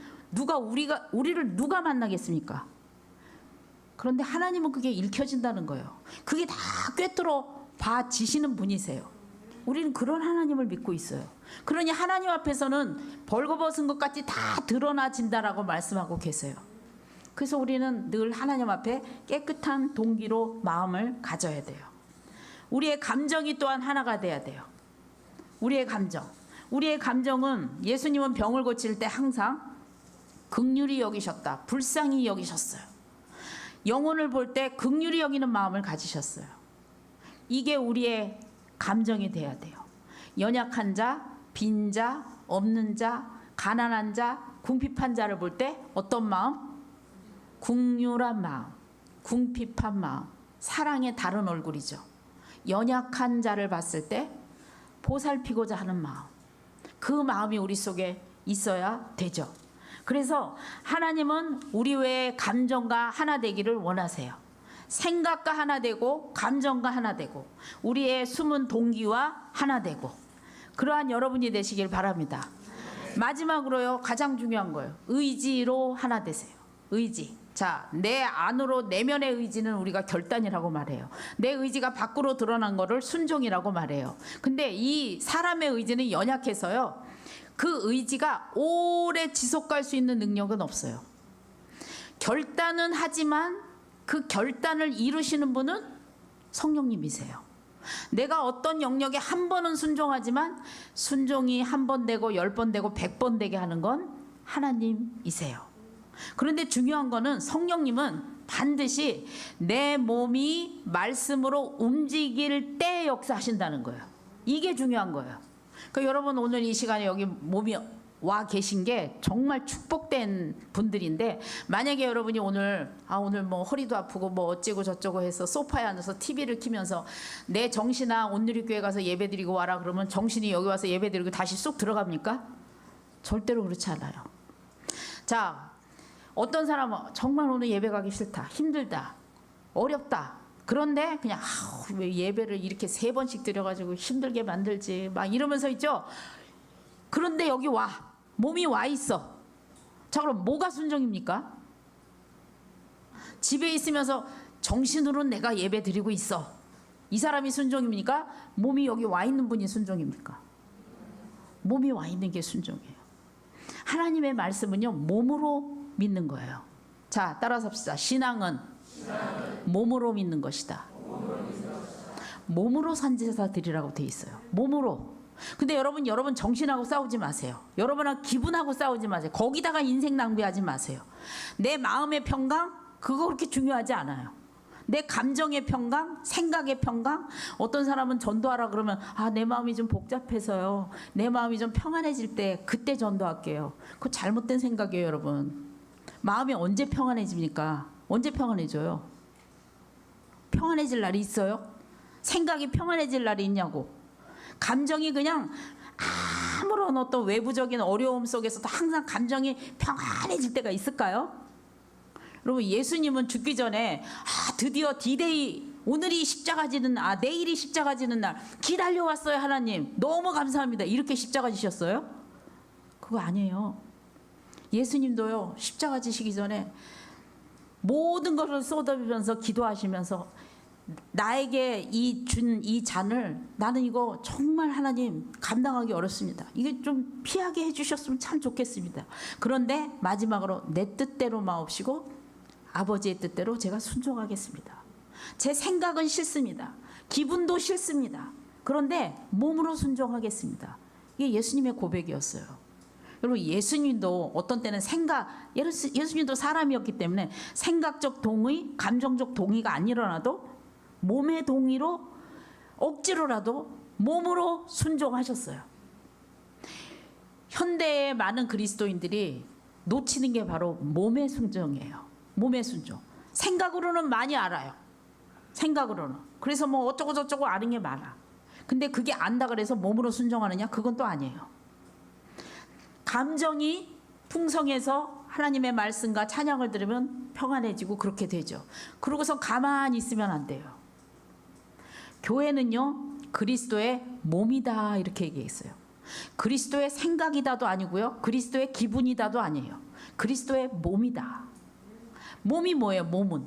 우리를 누가 만나겠습니까? 그런데 하나님은 그게 읽혀진다는 거예요. 그게 다 꿰뚫어 봐지시는 분이세요. 우리는 그런 하나님을 믿고 있어요. 그러니 하나님 앞에서는 벌거벗은 것 같이 다 드러나진다라고 말씀하고 계세요. 그래서 우리는 늘 하나님 앞에 깨끗한 동기로 마음을 가져야 돼요. 우리의 감정이 또한 하나가 돼야 돼요. 우리의 감정은 예수님은 병을 고칠 때 항상 긍휼히 여기셨다, 불쌍히 여기셨어요. 영혼을 볼 때 긍휼히 여기는 마음을 가지셨어요. 이게 우리의 감정이 돼야 돼요. 연약한 자, 빈 자, 없는 자, 가난한 자, 궁핍한 자를 볼 때 어떤 마음? 긍휼한 마음, 궁핍한 마음, 사랑의 다른 얼굴이죠. 연약한 자를 봤을 때 보살피고자 하는 마음, 그 마음이 우리 속에 있어야 되죠. 그래서 하나님은 우리 외의 감정과 하나 되기를 원하세요. 생각과 하나 되고 감정과 하나 되고 우리의 숨은 동기와 하나 되고 그러한 여러분이 되시길 바랍니다. 마지막으로요, 가장 중요한 거예요. 의지로 하나 되세요. 의지. 자, 내 안으로 내면의 의지는 우리가 결단이라고 말해요. 내 의지가 밖으로 드러난 거를 순종이라고 말해요. 근데 이 사람의 의지는 연약해서요, 그 의지가 오래 지속할 수 있는 능력은 없어요. 결단은 하지만 그 결단을 이루시는 분은 성령님이세요. 내가 어떤 영역에 한 번은 순종하지만 순종이 한 번 되고 10번 되고 100번 되게 하는 건 하나님이세요. 그런데 중요한 거는 성령님은 반드시 내 몸이 말씀으로 움직일 때 역사하신다는 거예요. 이게 중요한 거예요. 그러니까 여러분 오늘 이 시간에 여기 몸이 와 계신 게 정말 축복된 분들인데, 만약에 여러분이 오늘 뭐 허리도 아프고 뭐 어쩌고 저쩌고 해서 소파에 앉아서 TV를 켜면서 내 정신아 온누리교회 가서 예배드리고 와라 그러면 정신이 여기 와서 예배드리고 다시 쏙 들어갑니까? 절대로 그렇지 않아요. 자, 어떤 사람은 정말 오늘 예배 가기 싫다, 힘들다, 어렵다. 그런데 그냥 왜 예배를 이렇게 3번씩 드려가지고 힘들게 만들지 막 이러면서 있죠. 그런데 여기 몸이 와 있어. 자, 그럼 뭐가 순종입니까? 집에 있으면서 정신으로는 내가 예배 드리고 있어. 이 사람이 순종입니까? 몸이 여기 와 있는 분이 순종입니까? 몸이 와 있는 게 순종이에요. 하나님의 말씀은요, 몸으로 믿는 거예요. 자, 따라서 합시다. 신앙은 몸으로 믿는 것이다. 몸으로 산제사 드리라고 돼 있어요. 몸으로. 근데 여러분 정신하고 싸우지 마세요. 여러분하고 기분하고 싸우지 마세요. 거기다가 인생 낭비하지 마세요. 내 마음의 평강, 그거 그렇게 중요하지 않아요. 내 감정의 평강, 생각의 평강. 어떤 사람은 전도하라 그러면 내 마음이 좀 복잡해서요, 내 마음이 좀 평안해질 때 그때 전도할게요. 그거 잘못된 생각이에요. 여러분, 마음이 언제 평안해집니까? 언제 평안해져요? 평안해질 날이 있어요? 생각이 평안해질 날이 있냐고. 감정이 그냥 아무런 어떤 외부적인 어려움 속에서도 항상 감정이 평안해질 때가 있을까요? 여러분, 예수님은 죽기 전에 드디어 D-Day, 오늘이 십자가 지는 내일이 십자가 지는 날 기다려왔어요. 하나님 너무 감사합니다. 이렇게 십자가 지셨어요? 그거 아니에요. 예수님도요, 십자가 지시기 전에 모든 것을 쏟아부으면서 기도하시면서 나에게 이 잔을, 나는 이거 정말 하나님 감당하기 어렵습니다. 이게 좀 피하게 해주셨으면 참 좋겠습니다. 그런데 마지막으로 내 뜻대로 마옵시고 아버지의 뜻대로 제가 순종하겠습니다. 제 생각은 싫습니다. 기분도 싫습니다. 그런데 몸으로 순종하겠습니다. 이게 예수님의 고백이었어요. 여러분, 예수님도 어떤 때는 예수님도 사람이었기 때문에 생각적 동의, 감정적 동의가 안 일어나도 몸의 동의로 억지로라도 몸으로 순종하셨어요. 현대의 많은 그리스도인들이 놓치는 게 바로 몸의 순종이에요. 몸의 순종. 생각으로는 많이 알아요. 생각으로는. 그래서 뭐 어쩌고 저쩌고 아는 게 많아. 근데 그게 안다 그래서 몸으로 순종하느냐? 그건 또 아니에요. 감정이 풍성해서 하나님의 말씀과 찬양을 들으면 평안해지고 그렇게 되죠. 그러고서 가만히 있으면 안 돼요. 교회는요, 그리스도의 몸이다 이렇게 얘기했어요. 그리스도의 생각이다도 아니고요, 그리스도의 기분이다도 아니에요. 그리스도의 몸이다. 몸이 뭐예요? 몸은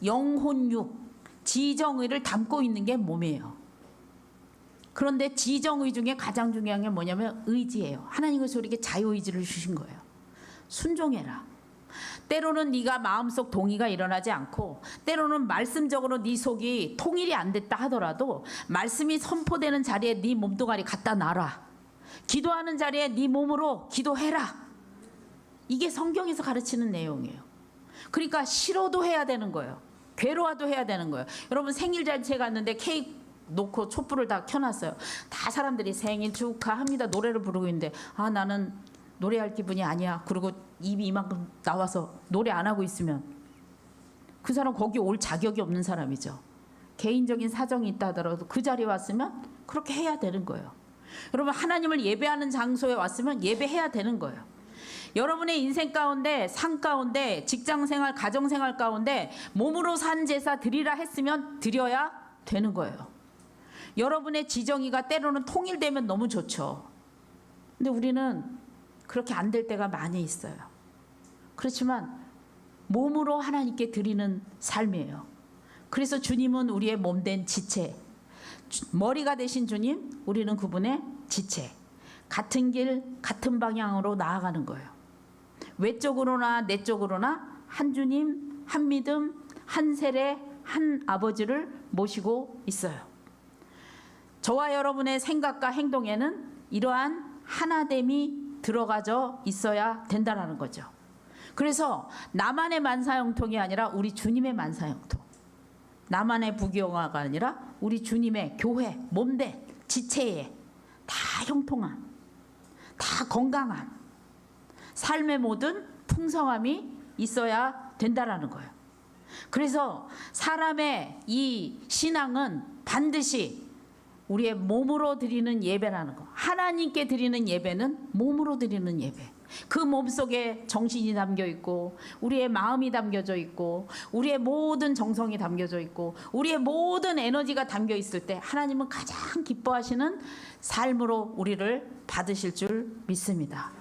영혼육, 지정의를 담고 있는 게 몸이에요. 그런데 지정의 중에 가장 중요한 게 뭐냐면 의지예요. 하나님께서 우리에게 자유의지를 주신 거예요. 순종해라. 때로는 네가 마음속 동의가 일어나지 않고, 때로는 말씀적으로 네 속이 통일이 안 됐다 하더라도 말씀이 선포되는 자리에 네 몸뚱아리 갖다 놔라. 기도하는 자리에 네 몸으로 기도해라. 이게 성경에서 가르치는 내용이에요. 그러니까 싫어도 해야 되는 거예요. 괴로워도 해야 되는 거예요. 여러분 생일 잔치에 갔는데 케이크 놓고 촛불을 다 켜놨어요. 다 사람들이 생일 축하합니다 노래를 부르고 있는데, 아 나는 노래할 기분이 아니야. 그리고 입이 이만큼 나와서 노래 안 하고 있으면 그 사람 거기 올 자격이 없는 사람이죠. 개인적인 사정이 있다 하더라도 그 자리에 왔으면 그렇게 해야 되는 거예요. 여러분 하나님을 예배하는 장소에 왔으면 예배해야 되는 거예요. 여러분의 인생 가운데, 삶 가운데, 직장생활, 가정생활 가운데 몸으로 산 제사 드리라 했으면 드려야 되는 거예요. 여러분의 지정의가 때로는 통일되면 너무 좋죠. 근데 우리는 그렇게 안 될 때가 많이 있어요. 그렇지만 몸으로 하나님께 드리는 삶이에요. 그래서 주님은 우리의 몸된 지체, 머리가 되신 주님, 우리는 그분의 지체. 같은 길, 같은 방향으로 나아가는 거예요. 외적으로나 내적으로나 한 주님, 한 믿음, 한 세례, 한 아버지를 모시고 있어요. 저와 여러분의 생각과 행동에는 이러한 하나됨이 들어가져 있어야 된다는 거죠. 그래서 나만의 만사형통이 아니라 우리 주님의 만사형통, 나만의 부귀영화가 아니라 우리 주님의 교회, 몸된 지체에 다 형통함, 다 건강함, 삶의 모든 풍성함이 있어야 된다는 거예요. 그래서 사람의 이 신앙은 반드시 우리의 몸으로 드리는 예배라는 거. 하나님께 드리는 예배는 몸으로 드리는 예배. 그 몸속에 정신이 담겨 있고, 우리의 마음이 담겨져 있고, 우리의 모든 정성이 담겨져 있고, 우리의 모든 에너지가 담겨 있을 때 하나님은 가장 기뻐하시는 삶으로 우리를 받으실 줄 믿습니다.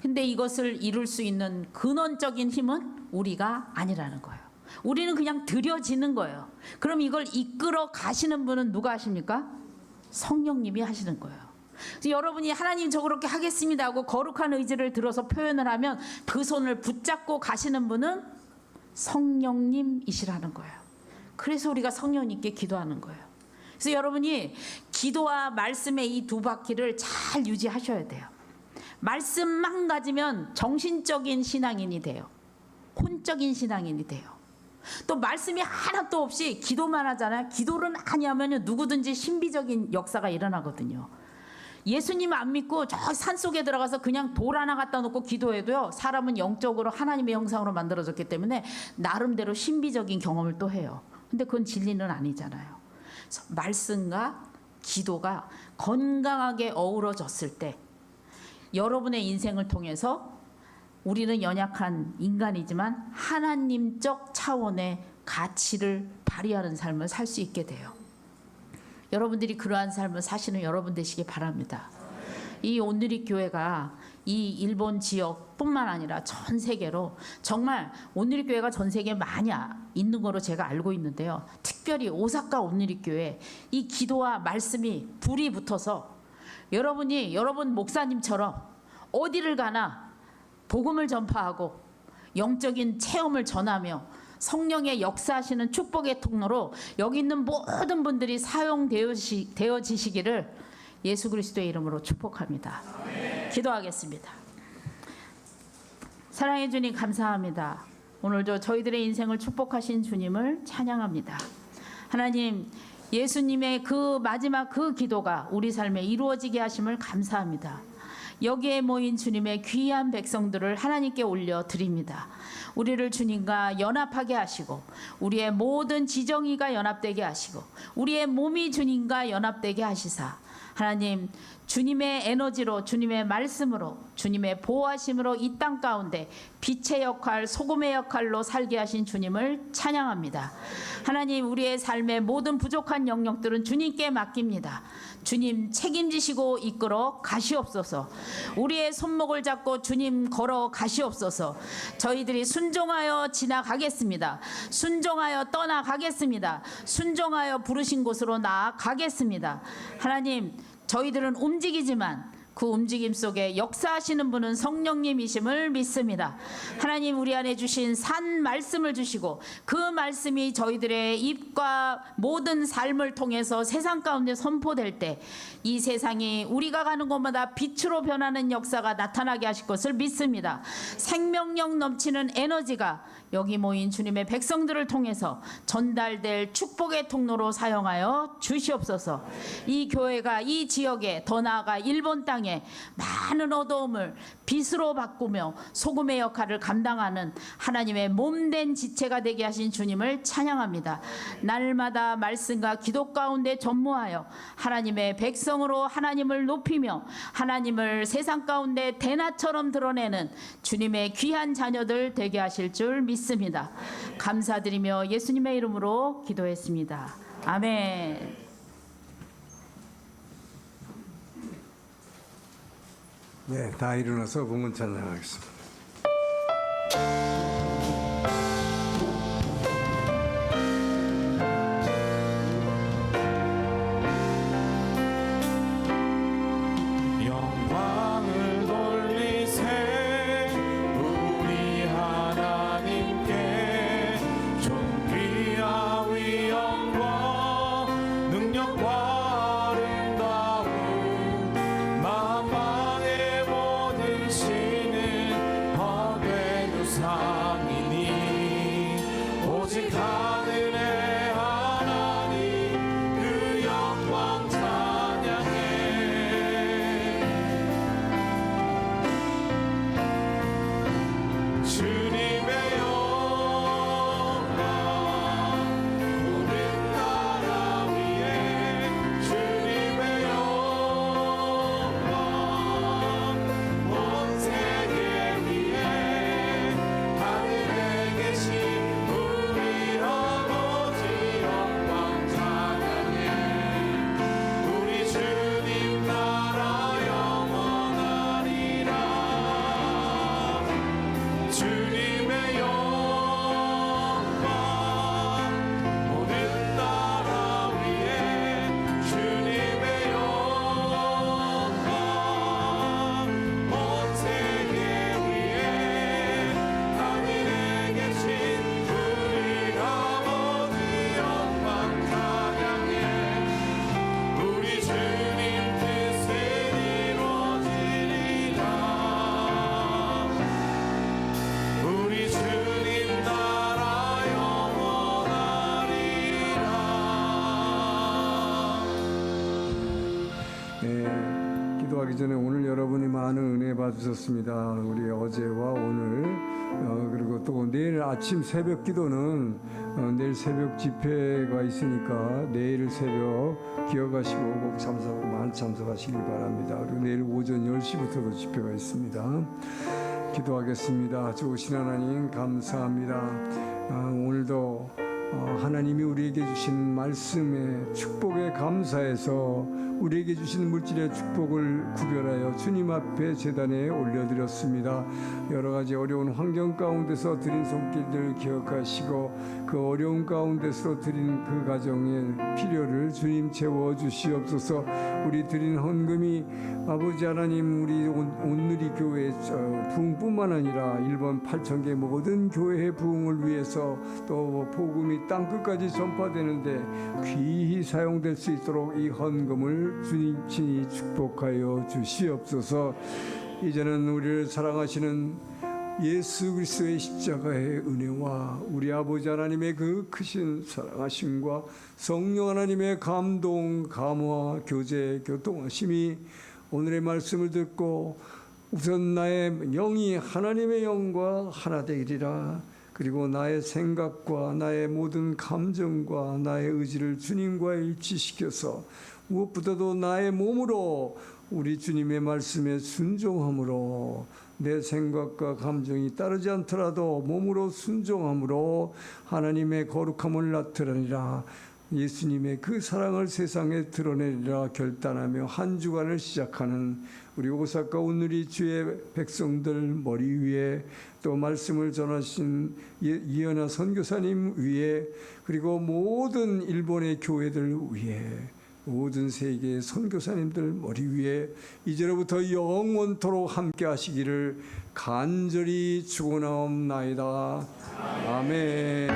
근데 이것을 이룰 수 있는 근원적인 힘은 우리가 아니라는 거예요. 우리는 그냥 드려지는 거예요. 그럼 이걸 이끌어 가시는 분은 누가 하십니까? 성령님이 하시는 거예요. 그래서 여러분이 하나님 저 그렇게 하겠습니다 하고 거룩한 의지를 들어서 표현을 하면 그 손을 붙잡고 가시는 분은 성령님이시라는 거예요. 그래서 우리가 성령님께 기도하는 거예요. 그래서 여러분이 기도와 말씀의 이 두 바퀴를 잘 유지하셔야 돼요. 말씀만 가지면 정신적인 신앙인이 돼요. 혼적인 신앙인이 돼요. 또 말씀이 하나도 없이 기도만 하잖아요. 기도를 많이 하면 누구든지 신비적인 역사가 일어나거든요. 예수님 안 믿고 저 산속에 들어가서 그냥 돌 하나 갖다 놓고 기도해도요, 사람은 영적으로 하나님의 형상으로 만들어졌기 때문에 나름대로 신비적인 경험을 또 해요. 근데 그건 진리는 아니잖아요. 그래서 말씀과 기도가 건강하게 어우러졌을 때 여러분의 인생을 통해서 우리는 연약한 인간이지만 하나님적 차원의 가치를 발휘하는 삶을 살 수 있게 돼요. 여러분들이 그러한 삶을 사시는 여러분 되시기 바랍니다. 이 온누리 교회가 이 일본 지역뿐만 아니라 전 세계로, 정말 온누리 교회가 전 세계에 많이 있는 거로 제가 알고 있는데요. 특별히 오사카 온누리 교회 이 기도와 말씀이 불이 붙어서 여러분이 여러분 목사님처럼 어디를 가나 복음을 전파하고 영적인 체험을 전하며 성령의 역사하시는 축복의 통로로 여기 있는 모든 분들이 사용되어지시기를 예수 그리스도의 이름으로 축복합니다. 기도하겠습니다. 사랑해 주님 감사합니다. 오늘도 저희들의 인생을 축복하신 주님을 찬양합니다. 하나님, 예수님의 그 마지막 그 기도가 우리 삶에 이루어지게 하심을 감사합니다. 여기에 모인 주님의 귀한 백성들을 하나님께 올려드립니다. 우리를 주님과 연합하게 하시고 우리의 모든 지정의가 연합되게 하시고 우리의 몸이 주님과 연합되게 하시사 하나님 주님의 에너지로, 주님의 말씀으로, 주님의 보호하심으로 이 땅 가운데 빛의 역할, 소금의 역할로 살게 하신 주님을 찬양합니다. 하나님, 우리의 삶의 모든 부족한 영역들은 주님께 맡깁니다. 주님 책임지시고 이끌어 가시옵소서. 우리의 손목을 잡고 주님 걸어 가시옵소서. 저희들이 순종하여 지나가겠습니다. 순종하여 떠나가겠습니다. 순종하여 부르신 곳으로 나아가겠습니다. 하나님, 저희들은 움직이지만 그 움직임 속에 역사하시는 분은 성령님이심을 믿습니다. 하나님, 우리 안에 주신 산 말씀을 주시고 그 말씀이 저희들의 입과 모든 삶을 통해서 세상 가운데 선포될 때 이 세상이 우리가 가는 곳마다 빛으로 변하는 역사가 나타나게 하실 것을 믿습니다. 생명력 넘치는 에너지가 여기 모인 주님의 백성들을 통해서 전달될 축복의 통로로 사용하여 주시옵소서. 이 교회가 이 지역에, 더 나아가 일본 땅에 많은 어두움을 빛으로 바꾸며 소금의 역할을 감당하는 하나님의 몸된 지체가 되게 하신 주님을 찬양합니다. 날마다 말씀과 기도 가운데 전무하여 하나님의 백성으로 하나님을 높이며 하나님을 세상 가운데 대낮처럼 드러내는 주님의 귀한 자녀들 되게 하실 줄 믿습니다. 감사드리며 예수님의 이름으로 기도했습니다. 아멘. 네, 다 일어나서 봉헌 찬양하겠습니다. 영광을 돌리세 우리 하나님께 존귀와 위엄과 능력과 아름다움 만방의 모든 신은 헛된 우상이니 오직 하늘의 하나님 그 영광 찬양해. 주님의 영광 모든 나라 위에 주님의 영광 온 세계 위에 하늘에 계신 우리 아버지 영광 찬양해. 우리 주님 나라 영원하리라. 주님의 영광 모든 나라 위에 주님의 영광 온 세계 위에 하늘에 계신 우리 아버지 영광 찬양해. 우리 주님 뜻은 이루어지리라. 우리 주님 나라 영원하리라. 네, 기도하기 전에 오늘 여러분이 많은 은혜 받으셨습니다. 우리 어제와 오늘 그리고 또 내일 아침 새벽 기도는 내일 새벽 집회가 있으니까 내일 새벽 기억하시고 꼭 참석하고 많이 참석하시길 바랍니다. 그리고 내일 오전 10시부터도 집회가 있습니다. 기도하겠습니다. 좋으신 하나님 감사합니다. 오늘도 하나님이 우리에게 주신 말씀의 축복에 감사해서 우리에게 주신 물질의 축복을 구별하여 주님 앞에 제단에 올려드렸습니다. 여러 가지 어려운 환경 가운데서 드린 손길들 기억하시고 그 어려운 가운데서 드린 그 가정의 필요를 주님 채워주시옵소서. 우리 드린 헌금이 아버지 하나님 우리 온누리 교회 부흥뿐만 아니라 일본 8,000개 모든 교회의 부흥을 위해서 또 복음이 땅끝까지 전파되는데 귀히 사용될 수 있도록 이 헌금을 주님 친히 축복하여 주시옵소서. 이제는 우리를 사랑하시는 예수 그리스도의 십자가의 은혜와 우리 아버지 하나님의 그 크신 사랑하심과 성령 하나님의 감동, 감화, 교제, 교통하심이 오늘의 말씀을 듣고 우선 나의 영이 하나님의 영과 하나 되리라. 그리고 나의 생각과 나의 모든 감정과 나의 의지를 주님과 일치시켜서 무엇보다도 나의 몸으로 우리 주님의 말씀에 순종함으로 내 생각과 감정이 따르지 않더라도 몸으로 순종함으로 하나님의 거룩함을 나타내리라. 예수님의 그 사랑을 세상에 드러내리라 결단하며 한 주간을 시작하는 우리 오사카 오늘이 주의 백성들 머리 위에 또 말씀을 전하신 이현아 선교사님 위에 그리고 모든 일본의 교회들 위에 모든 세계의 선교사님들 머리 위에 이제로부터 영원토록 함께 하시기를 간절히 축원하옵나이다. 아멘.